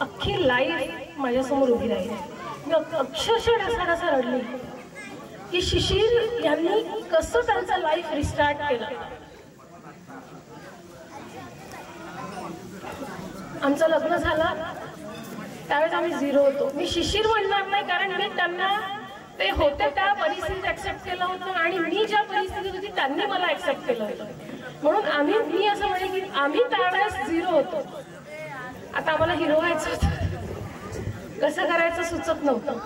अख्खी लाईफ माझ्यासमोर उभी राहिली. मी अक्षरशः ढसाढसा रडली की शिशिर यांनी कसं त्यांचं लाईफ रिस्टार्ट केलं. आमचं लग्न झालं त्यावेळेस आम्ही 0 होतो. मी शिशिर म्हणणार नाही, कारण मी त्यांना ते होते त्या परिस्थितीत ऍक्सेप्ट केलं होतं आणि मी ज्या परिस्थितीत होती त्यांनी मला ऍक्सेप्ट केलं होतं. म्हणून मी असं म्हणेन की आम्ही त्यावेळेस 0 होतो. आता आम्हाला हिरो व्हायचं होतं, कसं करायचं सुचत नव्हतं,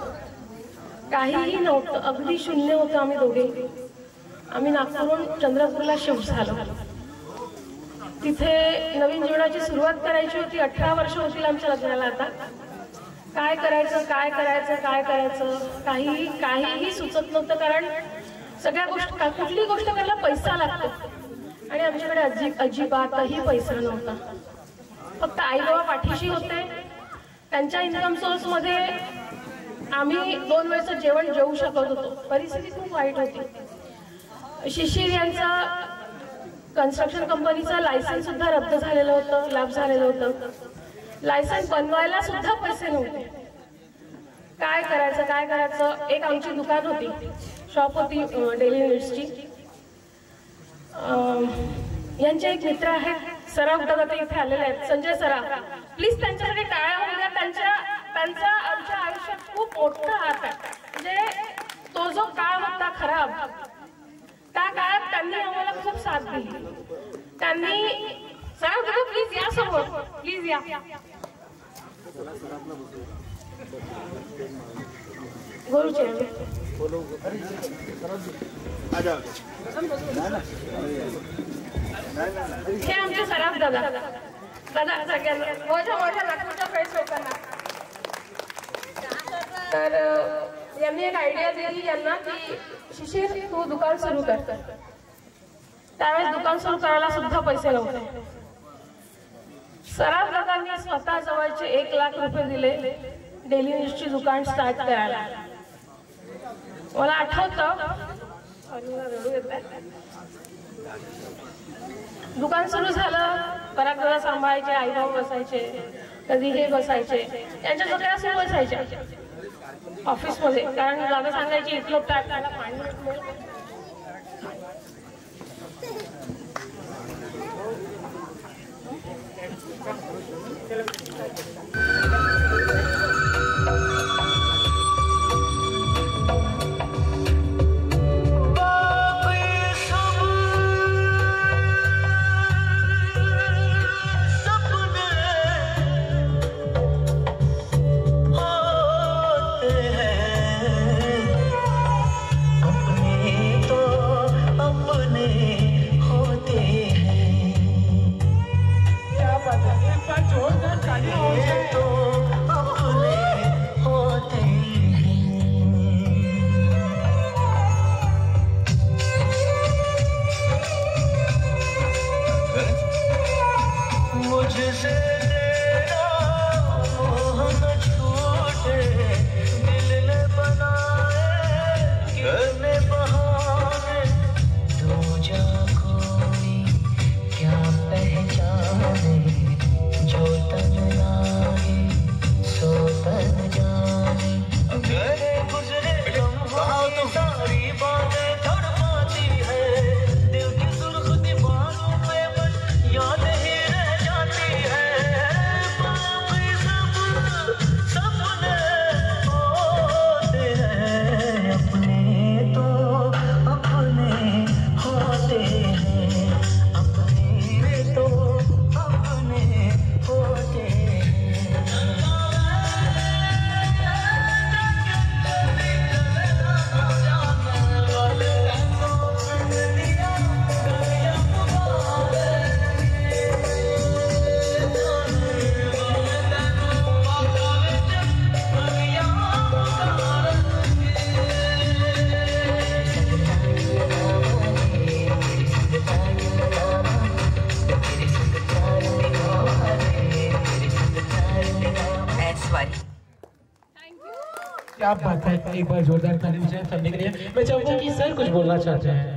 काहीही नव्हतं, अगदी शून्य होतं आम्ही दोघे. आम्ही नागपूरहून चंद्रपूरला शिफ्ट झालो. तिथे नवीन जीवनाची सुरुवात करायची होती. 18 वर्ष होतील आमच्या लग्नाला. आता काय करायचं काहीही सुचत नव्हतं, कारण सगळ्या गोष्टी, कुठली गोष्ट करायला पैसा लागतो आणि आमच्याकडे अजिबातही पैसा नव्हता. फक्त आई बाबा पाठीशी होते. त्यांच्या इन्कम सोर्स मध्ये आम्ही 2 वेळचं जेवण जेवू शकत होतो. परिस्थिती खूप वाईट होती. शिशिर यांचा कन्स्ट्रक्शन कंपनीचा लायसन्स सुद्धा रद्द झालेलं होतं, लाभ झालेलं होतं. लायसन्स बनवायला सुद्धा पैसे नव्हते. काय करायचं. एक आमची दुकान होती, शॉप होती डेली नीड्सची. यांचे एक मित्र आहेत सराफ दादा, ते इथे आलेले आहेत, संजय सराफ. प्लीज त्यांच्यासाठी टाळ्या होऊ द्या. त्यांचा आमच्या आयुष्यात खूप मोठा हात आहे. म्हणजे तो जो काळ होता खराब, त्या काळात त्यांनी आम्हाला खूप साथ दिली. त्यांनी सराफ दादा प्लीज या समोर, प्लीज या. गुरुजी हे आमचे सराफ दादा सगळ्यांना मोठ्या नागपूरच्या फ्रेंड्स लोकांना. तर यांनी एक आयडिया दिली यांना की शिशिर तू दुकान सुरू कर. त्यावेळेस दुकान सुरू करायला सुद्धा पैसे नव्हते. सराफ दादांनी स्वतः जवळचे 1 लाख रुपये दिले डेली न्यूजची दुकान स्टार्ट करायला. मला आठवतं दुकान सुरू झालं, परागदादा सांभाळायचे, आईबाबा बसायचे, कधी हे बसायचे, त्यांच्या सगळ्या सुरू बसायच्या ऑफिसमध्ये. कारण दादा सांगायची इथलं त्याला पाणी. क्या बात है, एक बार जोरदार ताली दीजिए करने के लिए। मैं चाहूंगा कि सर कुछ बोलना चाहते हैं।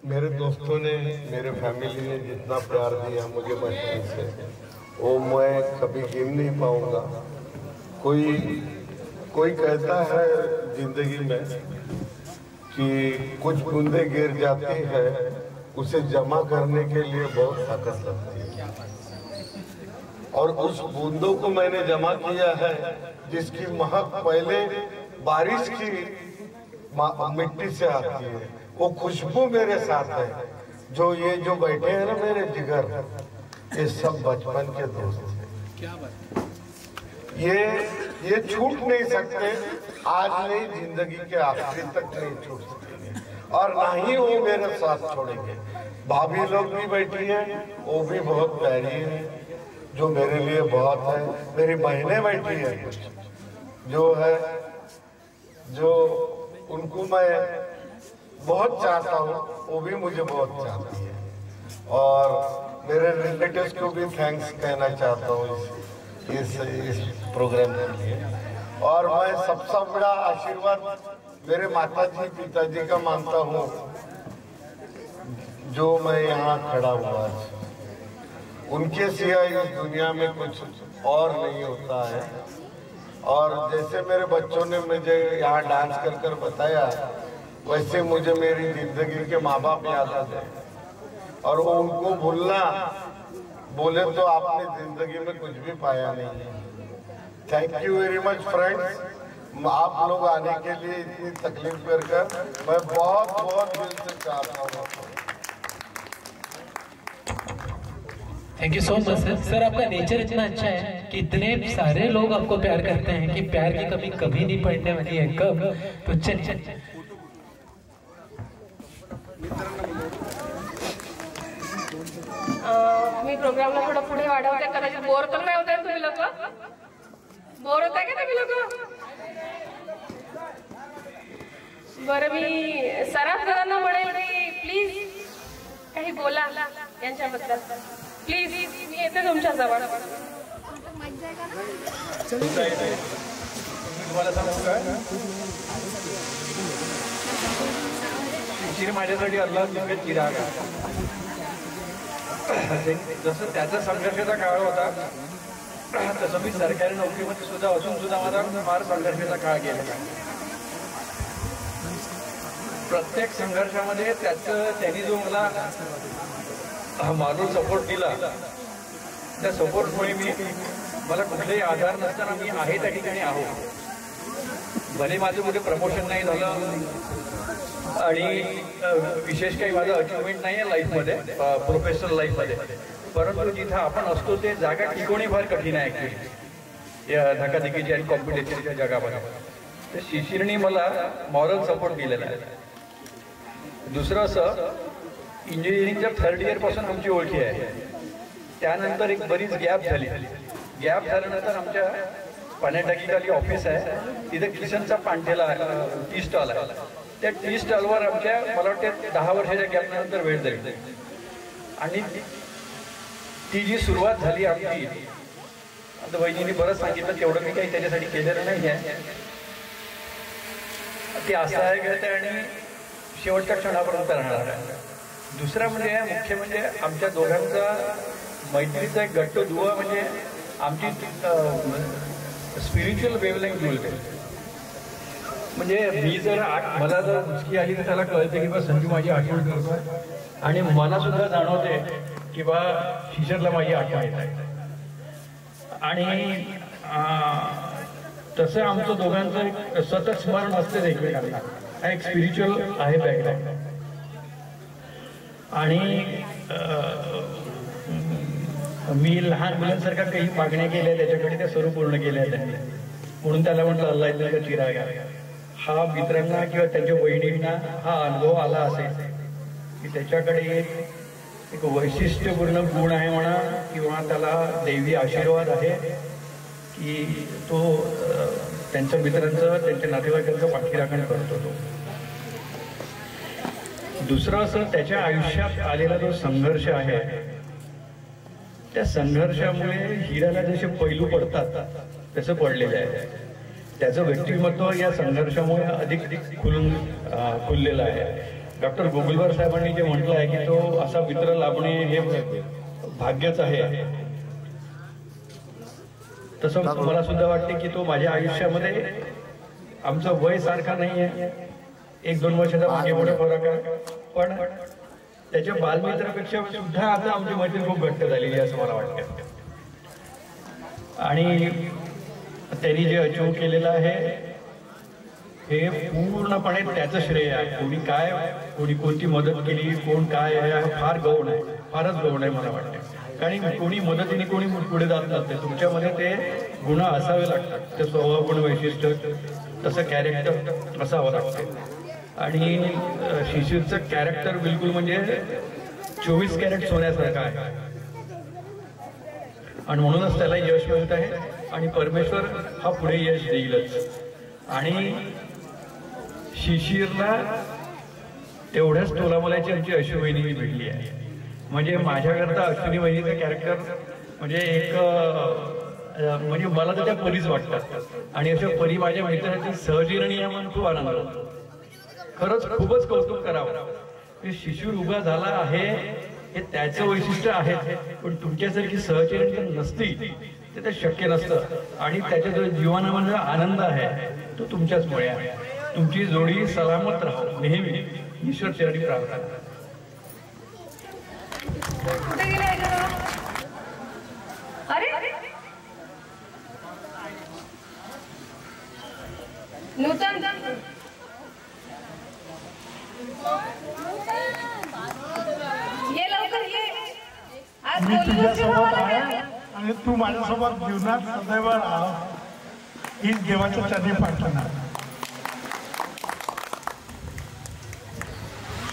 मेरे दोस्तों ने, मेरे फैमिली ने जितना प्यार दिया मुझे बचपन से, वो मैं कभी गिन नहीं पाऊंगा। कोई कहता है जिंदगी में कि कुछ बूंदे गिर जाती है, उसे जमा करने के लिए बहुत ताकत लगती है, और उस बूंदों को मैंने जमा किया है जिसकी महक पहले बारिश की मिट्टी से आती है। वो खुशबू मेरे साथ है। जो बैठे हैं ना मेरे जिगर, ये सब बचपन के दोस्त हैं। ये छूट नहीं सकते, आज नहीं जिंदगी के आखिरी तक नहीं छूट सकेंगे, और ना ही वो मेरे साथ छोड़ेंगे। भाभी लोग भी बैठी हैं, वो भी बहुत प्यारी है, जो मेरे लिए बहुत है। मेरी बहनें बैठी है, जो उनको मैं बहुत चाहता हूँ, वो भी मुझे बहुत चाहती है। और मेरे रिलेटिव्स को भी थैंक्स कहना चाहता हूँ इस प्रोग्राम के लिए। और मैं सबसे बड़ा आशीर्वाद मेरे माताजी पिताजी का मानता हूँ, जो मैं यहाँ खड़ा हुआ। उनके सिवा इस दुनिया में कुछ और नहीं होता है। और जैसे मेरे बच्चों ने मुझे यहाँ डांस कर कर बताया, वैसे मुझे मेरी जिंदगी के माँ बाप याद आते हैं। और वो उनको भूलना बोले तो आपने जिंदगी में कुछ भी पाया नहीं है। Thank you very much friends, आप लोग आने के लिए इतनी तकलीफ कर मैं बहुत बहुत दिल से चाहता हूँ। Thank you so much sir. Sir आपका नेचर इतना अच्छा है कि इतने सारे लोग आपको प्यार करते हैं कि प्यार की कमी कभी नहीं पड़ने वाली है। कब तो चल मी प्रोग्रामला थोडं पुढे वाढवते, कदाचित बोर तर नाही होत तुम्ही लोक? बोर होताय का तुम्ही लोक? बरं, मी सराफ सरांना म्हणेल की प्लीज काही बोला यांच्याबद्दल, प्लीज मी येते तुमच्या जवळ. तुम्हाला सांगू का, शिशिर माझ्यासाठी अल्लाह तितकेच चिराग आहे. जसं त्याचा संघर्षाचा काळ होता तसं मी सरकारी नोकरीमध्ये सुद्धा असून सुद्धा माझा फार संघर्षाचा काळ गेलेला. प्रत्येक संघर्षामध्ये त्यांनी जो मला मानून सपोर्ट दिला, त्या सपोर्टमुळे मला कुठलाही आधार नसताना मी आहे त्या ठिकाणी आहो. भले माझं कुठे प्रमोशन नाही झालं आणि विशेष काही माझं अचिव्हमेंट नाही आहे लाईफमध्ये, प्रोफेशनल लाईफमध्ये, परंतु जिथं आपण असतो ते जागा टिकवणे फार कठीण आहे ॲक्च्युली या धकाधकीची आणि कॉम्पिटिशनच्या जगामध्ये. तर शिशिरने मला मॉरल सपोर्ट दिलेला आहे. दुसरं असं, इंजिनिअरिंगच्या 3rd इयरपासून आमची ओळखी आहे. त्यानंतर एक बरीच गॅप झाली. गॅप झाल्यानंतर आमच्या पाण्याटाकीखाली ऑफिस आहे, तिथे किशनचा पांठेला टी स्टॉल आहे. त्या टी स्टॉलवर आमच्या मला वाटते 10 वर्षाच्या गॅपनंतर वेळ झाली. आणि ती जी सुरुवात झाली आमची, आता वहिनीने बरंच सांगितलं, तेवढं मी काही त्याच्यासाठी केलेलं नाही आहे. ते असं आहे आणि शेवटच्या क्षणापर्यंत राहणार आहे. दुसरा म्हणजे मुख्य म्हणजे आमच्या दोघांचा मैत्रीचा एक घट्ट दुवा म्हणजे आमची स्पिरिच्युअल वेवलेंथ जुळते. म्हणजे मी जर मला जर मुचकी आली तर त्याला कळते की बा संजू माझी आठवण करतो, आणि मला सुद्धा जाणवते की बा शिशरला माझी आठवण येत आहे. आणि तसं आमचं दोघांचं एक सतत स्मरण असतेच एकमेकांना. हा एक स्पिरिच्युअल आहे बॅकग्राऊंड. आणि मी लहान मुलांसारखा काही मागण्या केल्या त्याच्याकडे, त्या सर्व पूर्ण केल्या त्यांनी. म्हणून त्याला म्हटलं अल्लाह इतका चिराग आहे. हा मित्रांना किंवा त्यांच्या वहिनींना हा अनुभव आला असेल की त्याच्याकडे एक वैशिष्ट्यपूर्ण गुण आहे म्हणा, किंवा त्याला दैवी आशीर्वाद आहे की तो त्यांच्या मित्रांचं, त्यांच्या नातेवाईकांचं पाठीराखण करतो. तो दुसरं असं, त्याच्या आयुष्यात आलेला जो संघर्ष आहे, त्या संघर्षामुळे हिराला जसे पैलू पडतात तसं पडलेलं आहे. त्याचं व्यक्तिमत्व या संघर्षामुळे अधिक खुललेलं आहे. डॉक्टर गोगलवार साहेबांनी जे म्हटलं आहे की तो असा मित्र लाभणे हे भाग्यच आहे, तसं मला सुद्धा वाटते की तो माझ्या आयुष्यामध्ये, आमचं वय सारखा नाही आहे, 1-2 वर्षाचा मागे पुढे फरक आहे, पण त्याच्या बालमित्रापेक्षा सुद्धा आता आमची मैत्री खूप घट्ट झालेली आहे असं मला वाटतं. आणि त्यांनी जे अचीव केलेलं आहे हे पूर्णपणे त्याचं श्रेय आहे. कोणी कोणती मदत केली, कोण काय आहे, फार गौण आहे, फारच गौण आहे मला वाटतं. कारण कोणी मदतीने कोणी पुढे जात नसते. तुमच्यामध्ये ते गुण असावे लागतात, ते स्वभाव गुण वैशिष्ट्य, तसं कॅरेक्टर असावं लागतं. आणि शिशिरचं कॅरेक्टर बिलकुल म्हणजे 24 कॅरेट सोन्यासारखं आहे, आणि म्हणूनच त्याला यश मिळत आहे. आणि परमेश्वर हा पुढे यश देईलच. आणि शिशिरला तेवढ्याच तोलामोलाची आमची अश्विनी वहिनी भेटली आहे. म्हणजे माझ्याकरता अश्विनी वहिनीचं कॅरेक्टर म्हणजे एक म्हणजे मला तर त्या परीच वाटतात. आणि अशा परी माझ्या मित्राची सहजीरणी आहे म्हणून खूप आनंद होतो. खरंच खूपच कौतुक करावं. शिशिर उभा झाला आहे हे त्याचं वैशिष्ट्य आहे, पण तुमच्यासारखी सहचर्य नसतील तर ते शक्य नसतं. आणि त्याच्या जो जीवनामध्ये आनंद आहे तो तुमच्याचमुळे आहे. तुमची जोडी सलामत राहो नेहमी, ईश्वर चरणी प्रार्थना. अरे नूतन ये लवकर ये. आज मी तुझ्यासोबत आहे आणि तू माझ्यासोबत जीवनात सदैव राहा ही देवाच्या चरणी प्रार्थना.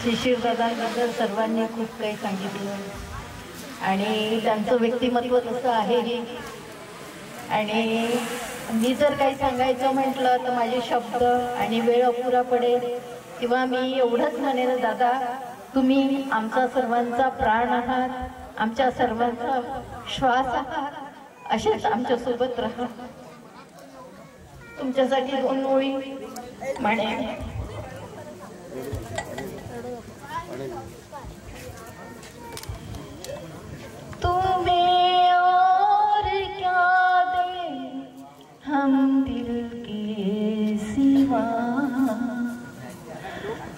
शिशिर दादांबद्दल सर्वांनी खूप काही सांगितलं आणि त्यांचं व्यक्तिमत्व तसं आहे. आणि मी जर काही सांगायचं म्हटलं तर माझे शब्द आणि वेळ अपुरा पडेल, किंवा मी एवढंच म्हणेन, दादा तुम्ही आमचा सर्वांचा प्राण आहात, आमच्या सर्वांचा श्वास आहात, असेच आमच्यासोबत राहा. तुमच्यासाठी 2 ओळी म्हणे. तुम्हें और क्या दे हम दिल के सिवा,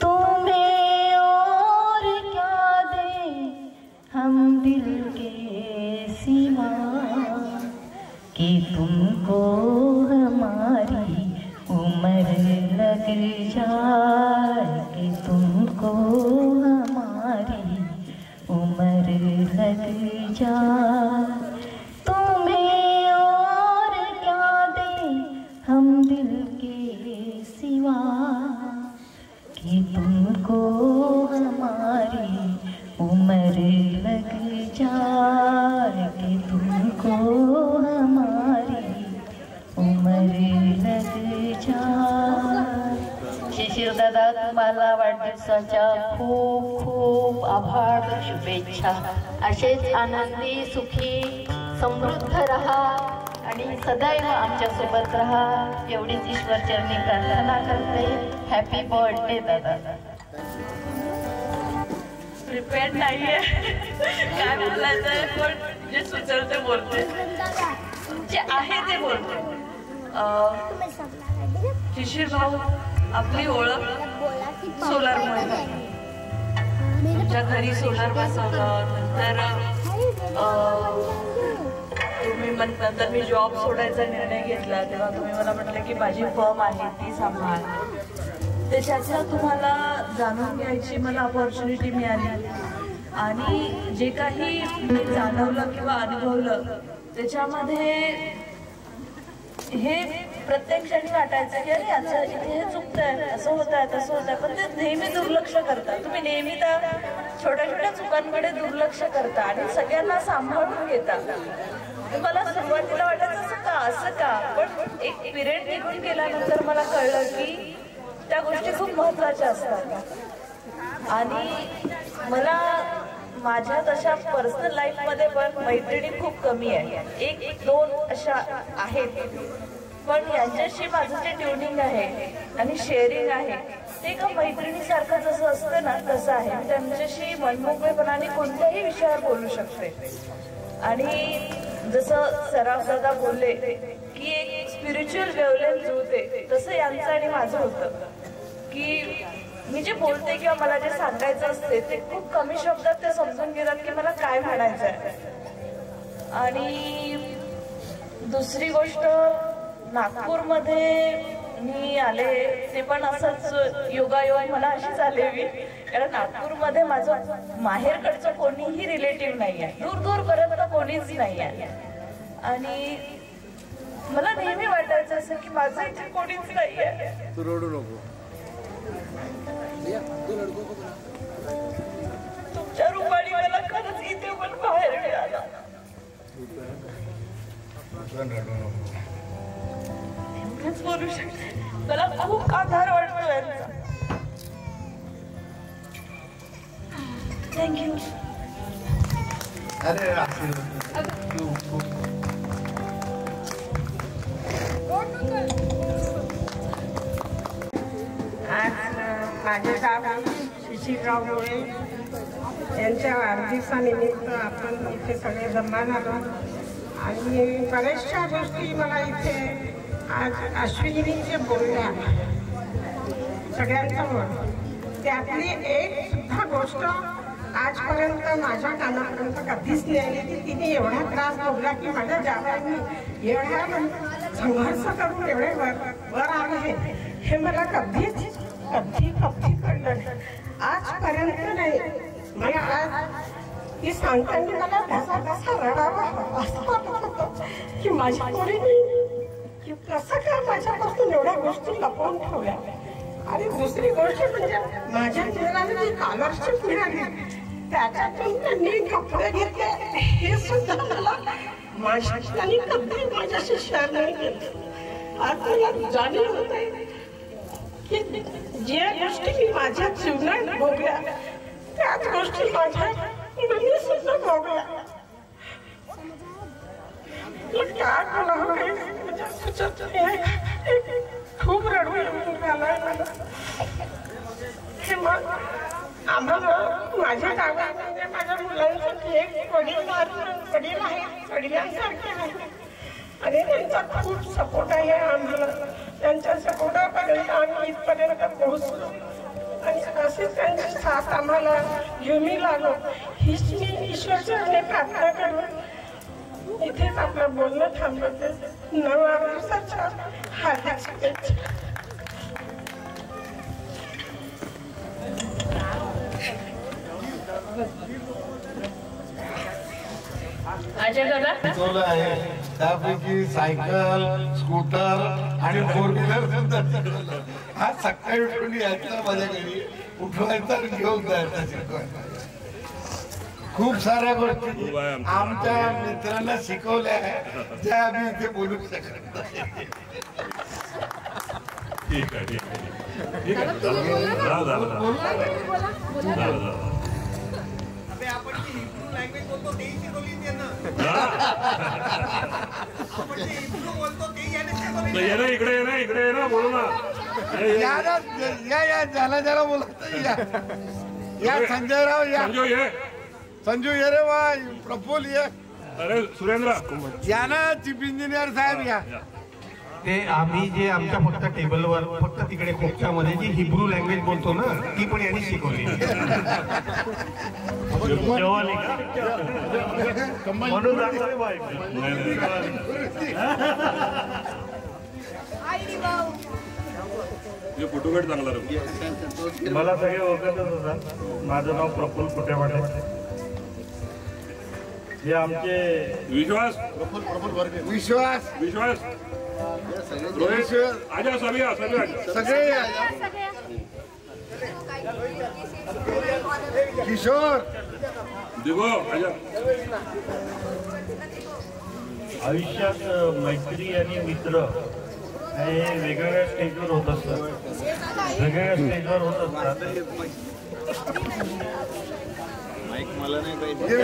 तुम्हें और क्या दे हम दिल के सिवा, कि तुमको हमारी उम्र लग जाए, कि तुमको हमारी उम्र लग जाए. तुम्हें और क्या दे हम दिल के सिवा, कि तुमको हमारी उम्र लग जाए, कि तुमको हमारी उम्र लग जाए. शिशिर दादा तुम्हाला वाढदिवसाच्या खूप खूप आभार, शुभेच्छा. असेच आनंदी सुखी समृद्ध राहा आणि सदैव आमच्यासोबत राहा एवढीच ईश्वरचरणी प्रार्थना करते. हॅपी बर्थडे दादा. प्रिपेअर्ड नाहीये काय बोलायचं, पण जे सुचल ते बोलते, जे आहे ते बोलते. शिशिर भाऊ आपली ओळख सोलारमुळे झाली. तुमच्या घरी सोलार बसवलं, नंतर तुम्ही नंतर मी जॉब सोडायचा निर्णय घेतला तेव्हा तुम्ही मला म्हटलं की माझी फर्म आहे ती सांभाळ. त्याच्यातलं तुम्हाला जाणून घ्यायची मला अपॉर्च्युनिटी मिळाली आणि जे काही मी जाणवलं किंवा अनुभवलं त्याच्यामध्ये हे प्रत्येक क्षणी वाटायचं की अरे याचं इथे हे चुकतंय, असं होत आहे तसं होत आहे, पण ते नेहमी दुर्लक्ष करता. तुम्ही नेहमी त्या छोट्या छोट्या चुकांकडे दुर्लक्ष करता आणि सगळ्यांना सांभाळून घेता. मला सुरुवातीला वाटायचं असं का, पण एक पिरियड निघून गेल्यानंतर मला कळलं की त्या गोष्टी खूप महत्त्वाच्या असतात. आणि मला माझ्या तशा पर्सनल लाईफमध्ये पण मैत्रिणी खूप कमी आहे, 1-2 अशा आहेत, पण यांच्याशी माझं जे ट्युनिंग आहे आणि शेअरिंग आहे ते एका मैत्रिणीसारखं जसं असतं ना तसं आहे. त्यांच्याशी मनमोकळेपणाने कोणत्याही विषयावर बोलू शकते. आणि जसं सराफ दादा बोलले की एक स्पिरिच्युअल वेवलेंथ जुळते, तसं यांचं आणि माझं होतं की मी जे बोलते किंवा मला जे सांगायचं असते ते खूप कमी शब्दात ते समजून घेतात की मला काय म्हणायचं आहे. आणि दुसरी गोष्ट, नागपूरमध्ये मी आले ते पण असंच योगायोग मला अशीच आले मी, कारण नागपूरमध्ये माझं माहेरकडचं कोणीही रिलेटिव्ह नाही आहे, दूरपर्यंत कोणीच नाही आहे. आणि मला नेहमी वाटायचं असं की माझं इथे कोणीच नाही आहे. तुमच्या रूपाने मला खरंच इथे पण बाहेर मिळाला. एवढंच बोलू शकते, मला खूप आधार वाटतो यांचा. थँक्यू. अरे आज माझे साहेब शिशिरराव मुळे यांच्या वाढदिवसानिमित्त आपण इथे सगळे जमा झालो आणि बऱ्याचशा गोष्टी मला इथे आज अश्विनी जे बोलल्या सगळ्यांसमोर त्यातली एक सुद्धा गोष्ट आजपर्यंत माझ्या कानापर्यंत कधीच नाही आली की तिने एवढा त्रास भोगला की माझ्या जावयांनी एवढ्या संघर्ष करून एवढे वर आले हे मला कधी कळलं नाही आजपर्यंत नाही. मला आज ती सांगताना मला कसा रडावा असं वाटत होतं की माझ्या पोरीने कसं काय माझ्यापासून एवढ्या गोष्टी लपवून ठेवल्या. आणि दुसरी गोष्ट म्हणजे माझ्या जीवनाला जी स्कॉलरशिप मिळाली त्याच्यातून त्यांनी कपडे घेतले हे सुद्धा मला त्यांनी कधी माझ्याशी शेअर नाही केलं. आज मला जाणीव होते की ज्या गोष्टी मी माझ्या जीवनात भोगल्या त्याच गोष्टी माझ्या मुलीने सुद्धा भोगल्या. काय बोलावं काही सुचत नाही. खूप रडू येऊन आलाय मला. हे मग आम्हाला माझ्या गावात म्हणजे माझ्या मुलांसाठी एक वडील आहेत वडिलांसारखे आहेत आणि त्यांचा खूप सपोर्ट आहे आम्हाला. त्यांच्या सपोर्टापर्यंत आम्ही इथपर्यंत पोहोचलो आणि असेच त्यांची साथ आम्हाला घेऊन लागलो हीच मी ईश्वरचरणी प्रार्थना करून इथेच आपलं बोलणं थांबवते. नव्या वर्षाच्या हार्दिक शुभेच्छा. आहे त्यापैकी सायकल स्कूटर आणि 4 व्हीलर हा सकाळी उठून यायचा माझ्या घरी उठवायचा आणि घेऊन जायचा शिकवायचा. खूप साऱ्या गोष्टी आमच्या मित्रांना शिकवल्या आहेत ज्या आम्ही इथे बोलू शकत नाही. ठीक आहे ठीक आहे ठीक आहे. इकडे ये ना बोलू ना. या ज्याला बोलत या संजयराव या संजू ये रे वा प्रफुल ये. अरे सुरेंद्र या ना चीफ इंजिनियर साहेब या. ते आम्ही जे आमच्या फक्त टेबलवर फक्त तिकडे खोपच्यामध्ये जी हिब्रू लँग्वेज बोलतो ना ती पण यांनी शिकवली. फोटोग्राफ चांगला मला सगळे ओळखतच होता. माझं नाव प्रफुल कुटेवाडे. हे आमचे विश्वास विश्वास विश्वास आजा सगळे किशोर दिगो आजा. आयुष्यात मैत्री आणि मित्र हे वेगवेगळ्या स्टेजवर होत असतात. वेगवेगळ्या स्टेजवर होत असतात. मला नाही पाहिजे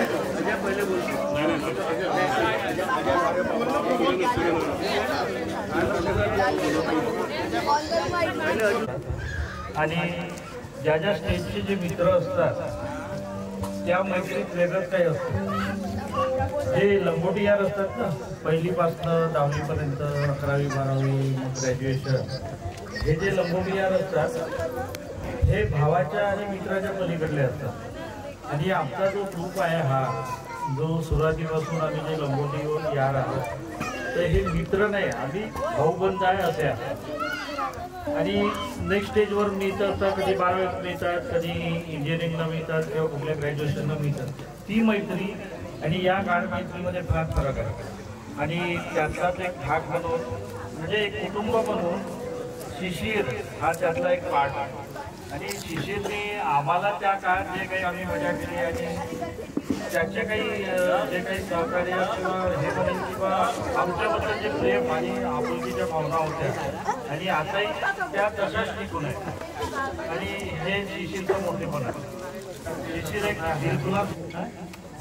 आणि ज्या ज्या स्टेजचे जे मित्र असतात त्या मैत्रीत वेगळंच काही असतं. जे लंगोटी यार असतात ना पहिलीपासनं 10वी पर्यंत 11वी 12वी ग्रॅज्युएशन हे जे लंगोटी यार असतात हे भावाच्या आणि मित्राच्या पलीकडले असतात. आणि आमचा जो ग्रुप आहे हा जो सुरुवातीपासून आम्ही जे लंगोटीवर यार आहोत तर हे मित्र नाही आम्ही भाऊबंद आहे असे आहे. आणि नेक्स्ट स्टेजवर मिळतात कधी 12वीत मिळतात कधी इंजिनिअरिंगला मिळतात किंवा कुठल्या ग्रॅज्युएशनला मिळतात. ती मैत्री आणि या गाढ मैत्रीमध्ये फार फरक आहे. आणि त्यातलाच एक भाग म्हणून म्हणजे एक कुटुंब म्हणून शिशिर हा त्यातला एक पार्ट आहे. आणि शिशिरने आम्हाला त्या काळात जे काही आम्ही मजा केली आणि त्याचे काही जे काही सहकार्य किंवा हे म्हणेल किंवा आमच्याबद्दल जे प्रेम आणि आपुलकीच्या भावना होत्या आणि आताही त्या तशाच टिकून आहेत. आणि हे शिशिरचं मोठेपण आहे. शिशिर एक दिलखुलास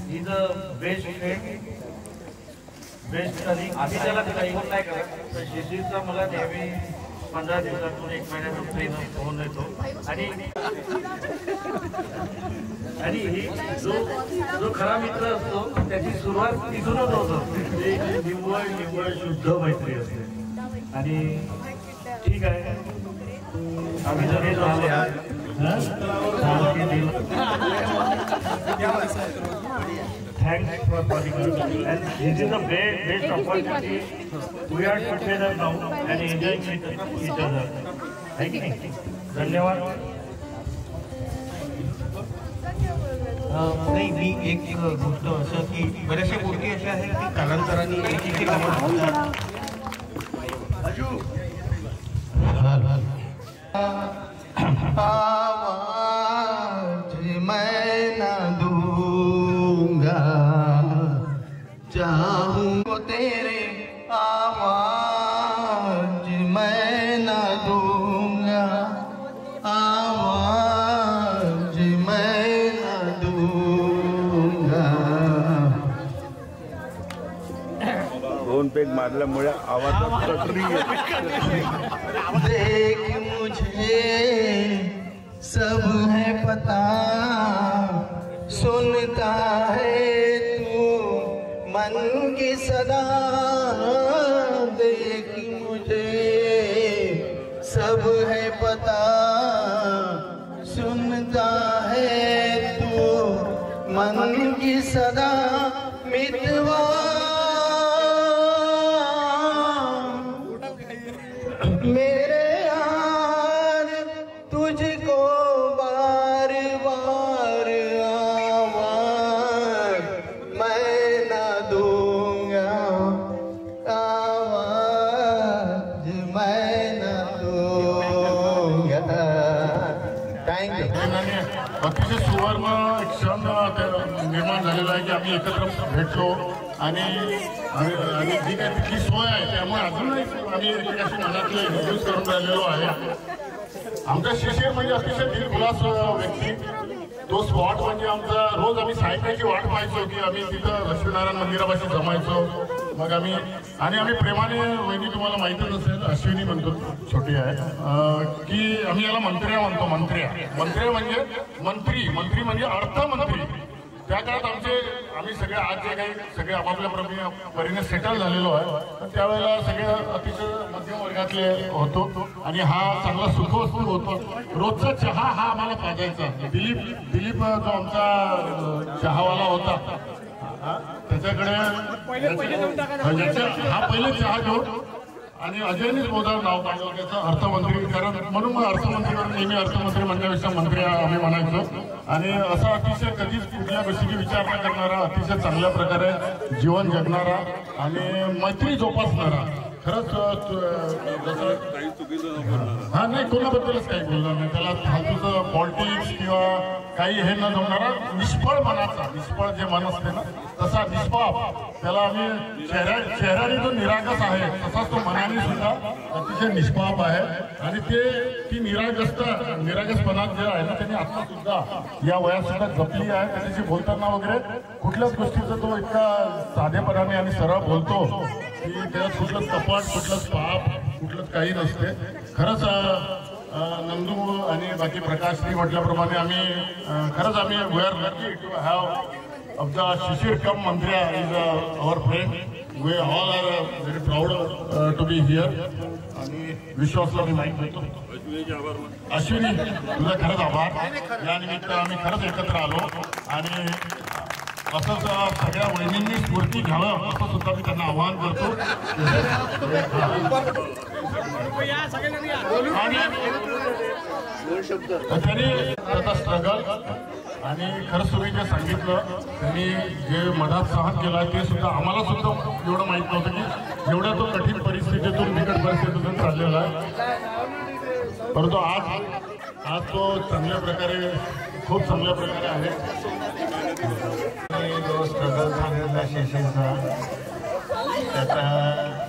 is a best friend best. आणि आम्ही त्याला काही नाही करत तर शिशिरचा मला नेहमी 15 दिवसातून 1 महिन्यातून ट्रेन फोन येतो आणि जो खरा मित्र असतो त्याची सुरुवात तिथूनच होतो. निव्वळ शुद्ध मैत्री असते. आणि ठीक आहे, आम्ही जर हे झालो thanks for calling and this is a best opportunity. We are together now and enjoying each other. Thank you. धन्यवाद. नाही, मी एक गोष्ट असं की बऱ्याचशा गोष्टी अशा आहेत की कालांतराने एक होतात. आवाज मैं न दूंगा चाहूँ तेरे, आवाज मैं न दूंगा, आवाज मैं न दूंगा. 2 पेग मारल्यामुळे आवाजात कटरी देख मुझे सब है पता, सुनता है तू मन की सदा. देख मुझे सब है पता, सुनता है तू मन की सदा. मितवा मेरे यार तुझको बार बार आवाज मैं न दूंगा, आवाज मैं न दूंगा. थँक्यू. अतिशय सुवर्ण क्षण निर्माण झालेला आहे की आम्ही एकत्र भेटलो आणि जी काही तिथली सोय आहे त्यामुळे अजूनही आम्ही एकमेकांशी मनातले यूज करून राहिलेलो आहे. आमचा शिशीर म्हणजे अतिशय दिलखुलास व्यक्ती. तो स्पॉट म्हणजे आमचा रोज आम्ही सायंकाळची वाट पाहायचो की आम्ही तिथं लक्ष्मीनारायण मंदिरापाशी जमायचो. मग आम्ही प्रेमाने, वहिनी तुम्हाला माहितच असेल, अश्विनी म्हणतो, छोटी आहे, की आम्ही याला मंत्र्या म्हणतो. मंत्र्या म्हणजे मंत्री म्हणजे अर्थमंत्री. त्या काळात आम्ही सगळे आज जे काही सगळे आपापल्या परीने सेटल झालेलो आहे, तर त्यावेळेला सगळे अतिशय मध्यम वर्गातले होतो आणि हा चांगला सुखवस्तू होतो. रोजचा चहा हा आम्हाला पाजायचा. दिलीप जो आमचा चहावाला होता त्याच्याकडे हा पहिले चहा घेऊ आणि अजयनीच बोधार नाव काढलं त्याचं अर्थमंत्री. कारण म्हणून मग अर्थमंत्रीवर नेहमी अर्थमंत्री म्हणण्यापेक्षा मंत्री आम्ही म्हणायचो. आणि असा अतिशय कधीच कुठल्या गोष्टीची विचार न करणारा, अतिशय चांगल्या प्रकारे जीवन जगणारा आणि मैत्री जोपासणारा. खरंच हा नाही, कोणाबद्दलच काही बोलणार नाही. त्याला फालतूचं पॉलिटिक्स किंवा काही हे न जमणारा निष्फळ मनाचा, निष्फळ जे मन असते ना तसा निष्पाप. त्याला आम्ही चेहऱ्याने जो निरागस आहे तसाच तो मनाने सुद्धा अतिशय निष्पाप आहे. आणि ती निरागसपणात जे आहे ना त्यांनी आता सुद्धा या वयात सुद्धा जपली आहे. त्याच्याशी बोलताना वगैरे कुठल्याच गोष्टीचं तो इतका साधेपणाने आणि सरळ बोलतो की त्याच्यात कुठलंच कपट, कुठलंच पाप, कुठलंच काही नसते. खरंच नंदू आणि बाकी प्रकाशजी म्हटल्याप्रमाणे आम्ही we are lucky to have of the Shishir Kam Mandriya is our friend. We all are very proud to be here. आणि विश्वासला मी माहीत देतो. अश्विनी, तुझा खरंच आभार. या निमित्त आम्ही खरंच एकत्र आलो आणि असंच सगळ्या वहिनींनी स्फूर्ती घ्यावं असं सुद्धा मी त्यांना आवाहन करतो. आणि त्यांनी त्याचा स्ट्रगल आणि खरंच तुम्ही जे सांगितलं, त्यांनी जे मधात सहन केला ते सुद्धा आम्हाला सुद्धा एवढं माहीत नव्हतं की एवढ्या तो कठीण परिस्थितीतून, बिकट परिस्थितीतून चाललेला आहे. परंतु आज तो चांगल्या प्रकारे, खूप चांगल्या प्रकारे आहे. जो स्ट्रगल झालेला शिशीरचा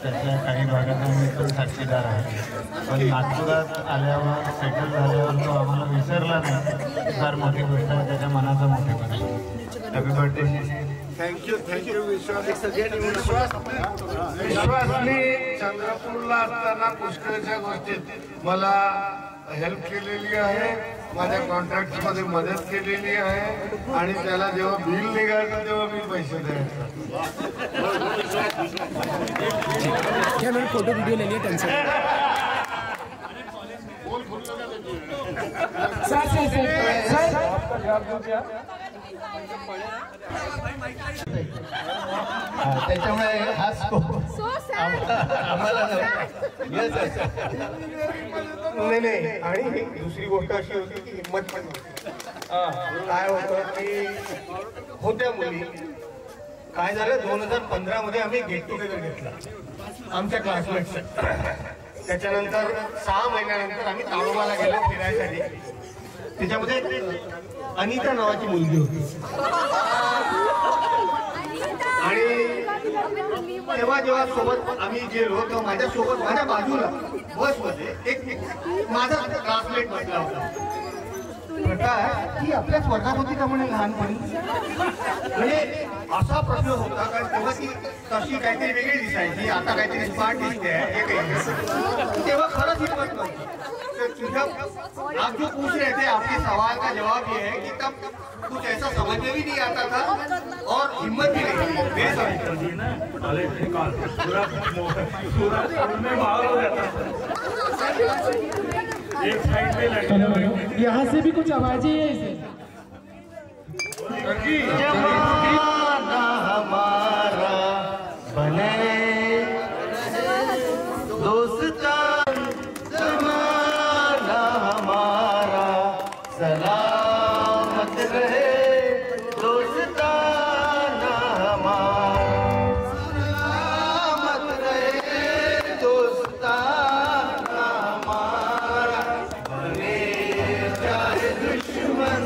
त्याच्या काही भागाचा मी पण साक्षीदार आहे. पण नागपुरात आल्यावर, सेटल झाल्यावर तो आम्हाला विसरला नाही. फार मोठी गोष्ट आहे, त्याच्या मनाचा मोठेपणा. Happy birthday. थँक्यू विश्वासनी चंद्रपूरला असताना पुष्कळच्या गोष्टीत मला हेल्प केलेली आहे, माझ्या कॉन्ट्रॅक्ट मध्ये मदत केलेली आहे आणि त्याला जेव्हा बिल निघायचं तेव्हा मी पैसे द्यायचे. फोटो वीडियो ले लिए टेंशन त्याच्यामुळे हा आम्हाला नाही. आणि दुसरी गोष्ट अशी होती की हिंमत पण काय होतं की होत्या मुली. काय झालं 2015 मध्ये आम्ही गेट टुगेदर घेतला आमच्या क्लासमेटचं. त्याच्यानंतर 6 महिन्यानंतर आम्ही ताडोबाला गेलो फिरायसाठी. त्याच्यामध्ये अनिता नावाची मुलगी होती आणि जेव्हा सोबत आम्ही गेलो तेव्हा माझ्यासोबत माझ्या बाजूला बसमध्ये एक माझा क्लासमेट बसला होता. ती आपल्याच वर्गात होती का म्हणे लहानपणी. म्हणजे असा प्रश्न होता कारण तेव्हा ती तशी काहीतरी वेगळी दिसायची, आता काहीतरी स्मार्ट दिसते आहे. तेव्हा खरंच हिंमत नव्हती. आप जो पूछ रहे थे आपके सवाल का जवाब ये है कि तब कुछ ऐसा समझ में भी नहीं आता था और हिम्मत भी नहीं. यहाँ से भी कुछ आवाजें है इसे. जमाना हमारा बने दोस्तान, जमाना हमारा सलामत रहे, दोस्ताना हमारा सलामत रहे, दोस्ताना हमारा बने चाहे दुश्मन,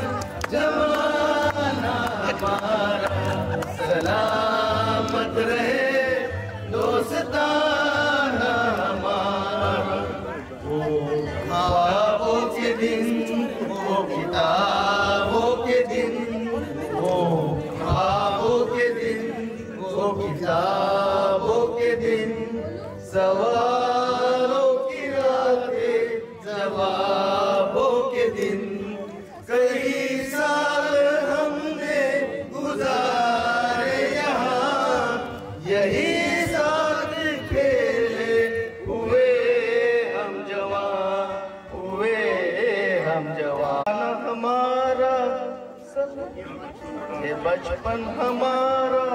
जमाना हमारा सलामत रहे, दोस्ताना हमारा. वो ख्वाबों के दिन, वो किताबों के दिन, वो ख्वाबों के दिन, वो किताबों के दिन, सवालों की रातें, जवाबों के दिन. कई साल हमने गुजारे यहाँ, यही साथ खेले हुए हम जवान, हुए हम जवान. हमारा ये बचपन हमारा,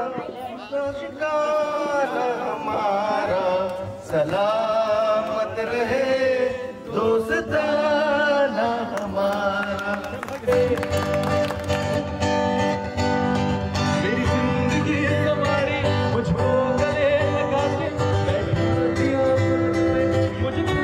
शिकारा हमारा सलामत रहे, दोस्ताना हमारा. मेरी जिंदगी हमारी मुझको गले लगा के मुझको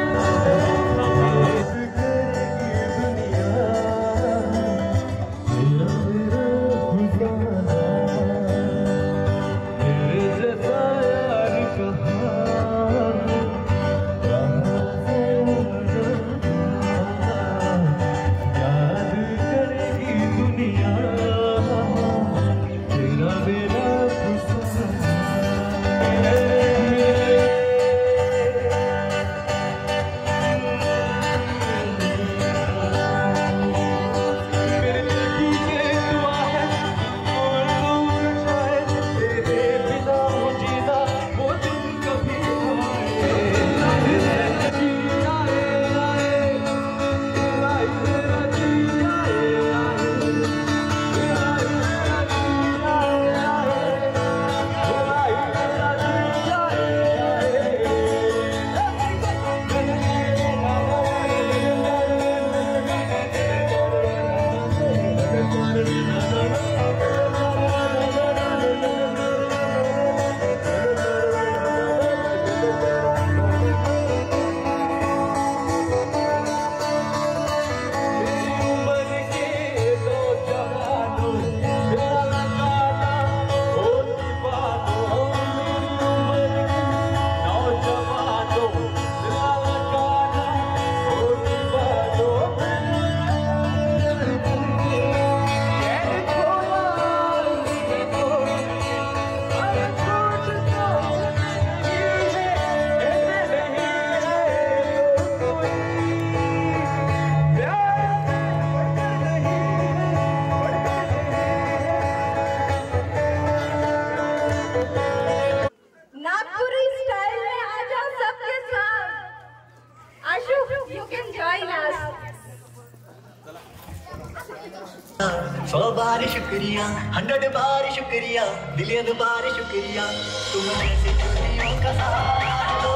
100 बार शुक्रिया, 100 बार शुक्रिया, बिलियन बार शुक्रिया, तुम जैसे चुनियों का सहारा दो,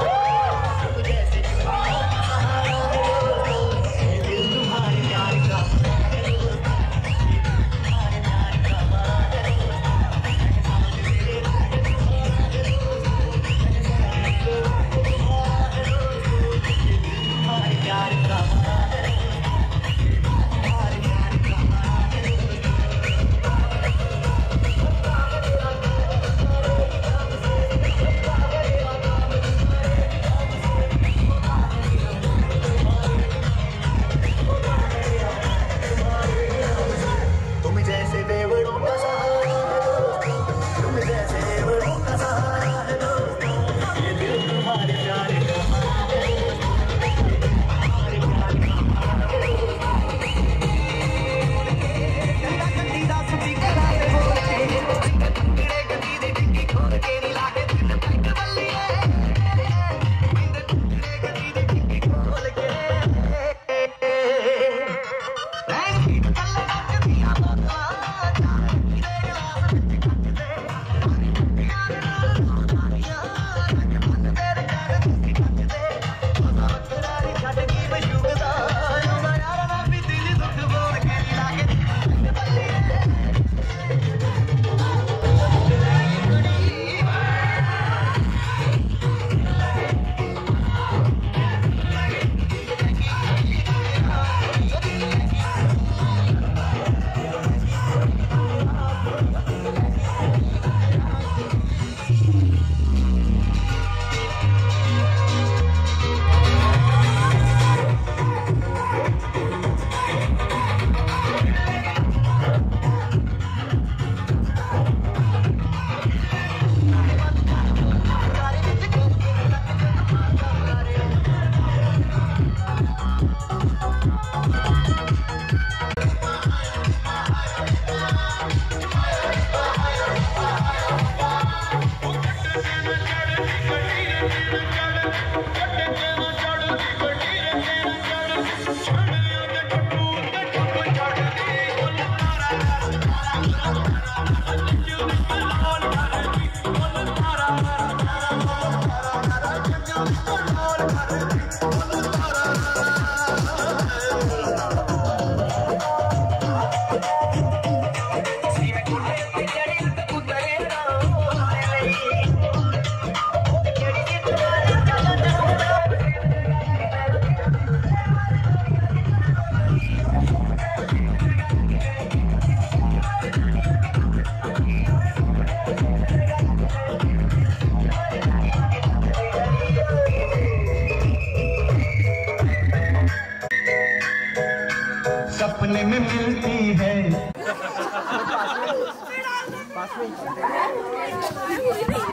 तुम जैसे चुनियों का सहारा दो, ये दिल तुम्हारे प्यार का सपने में मिलती है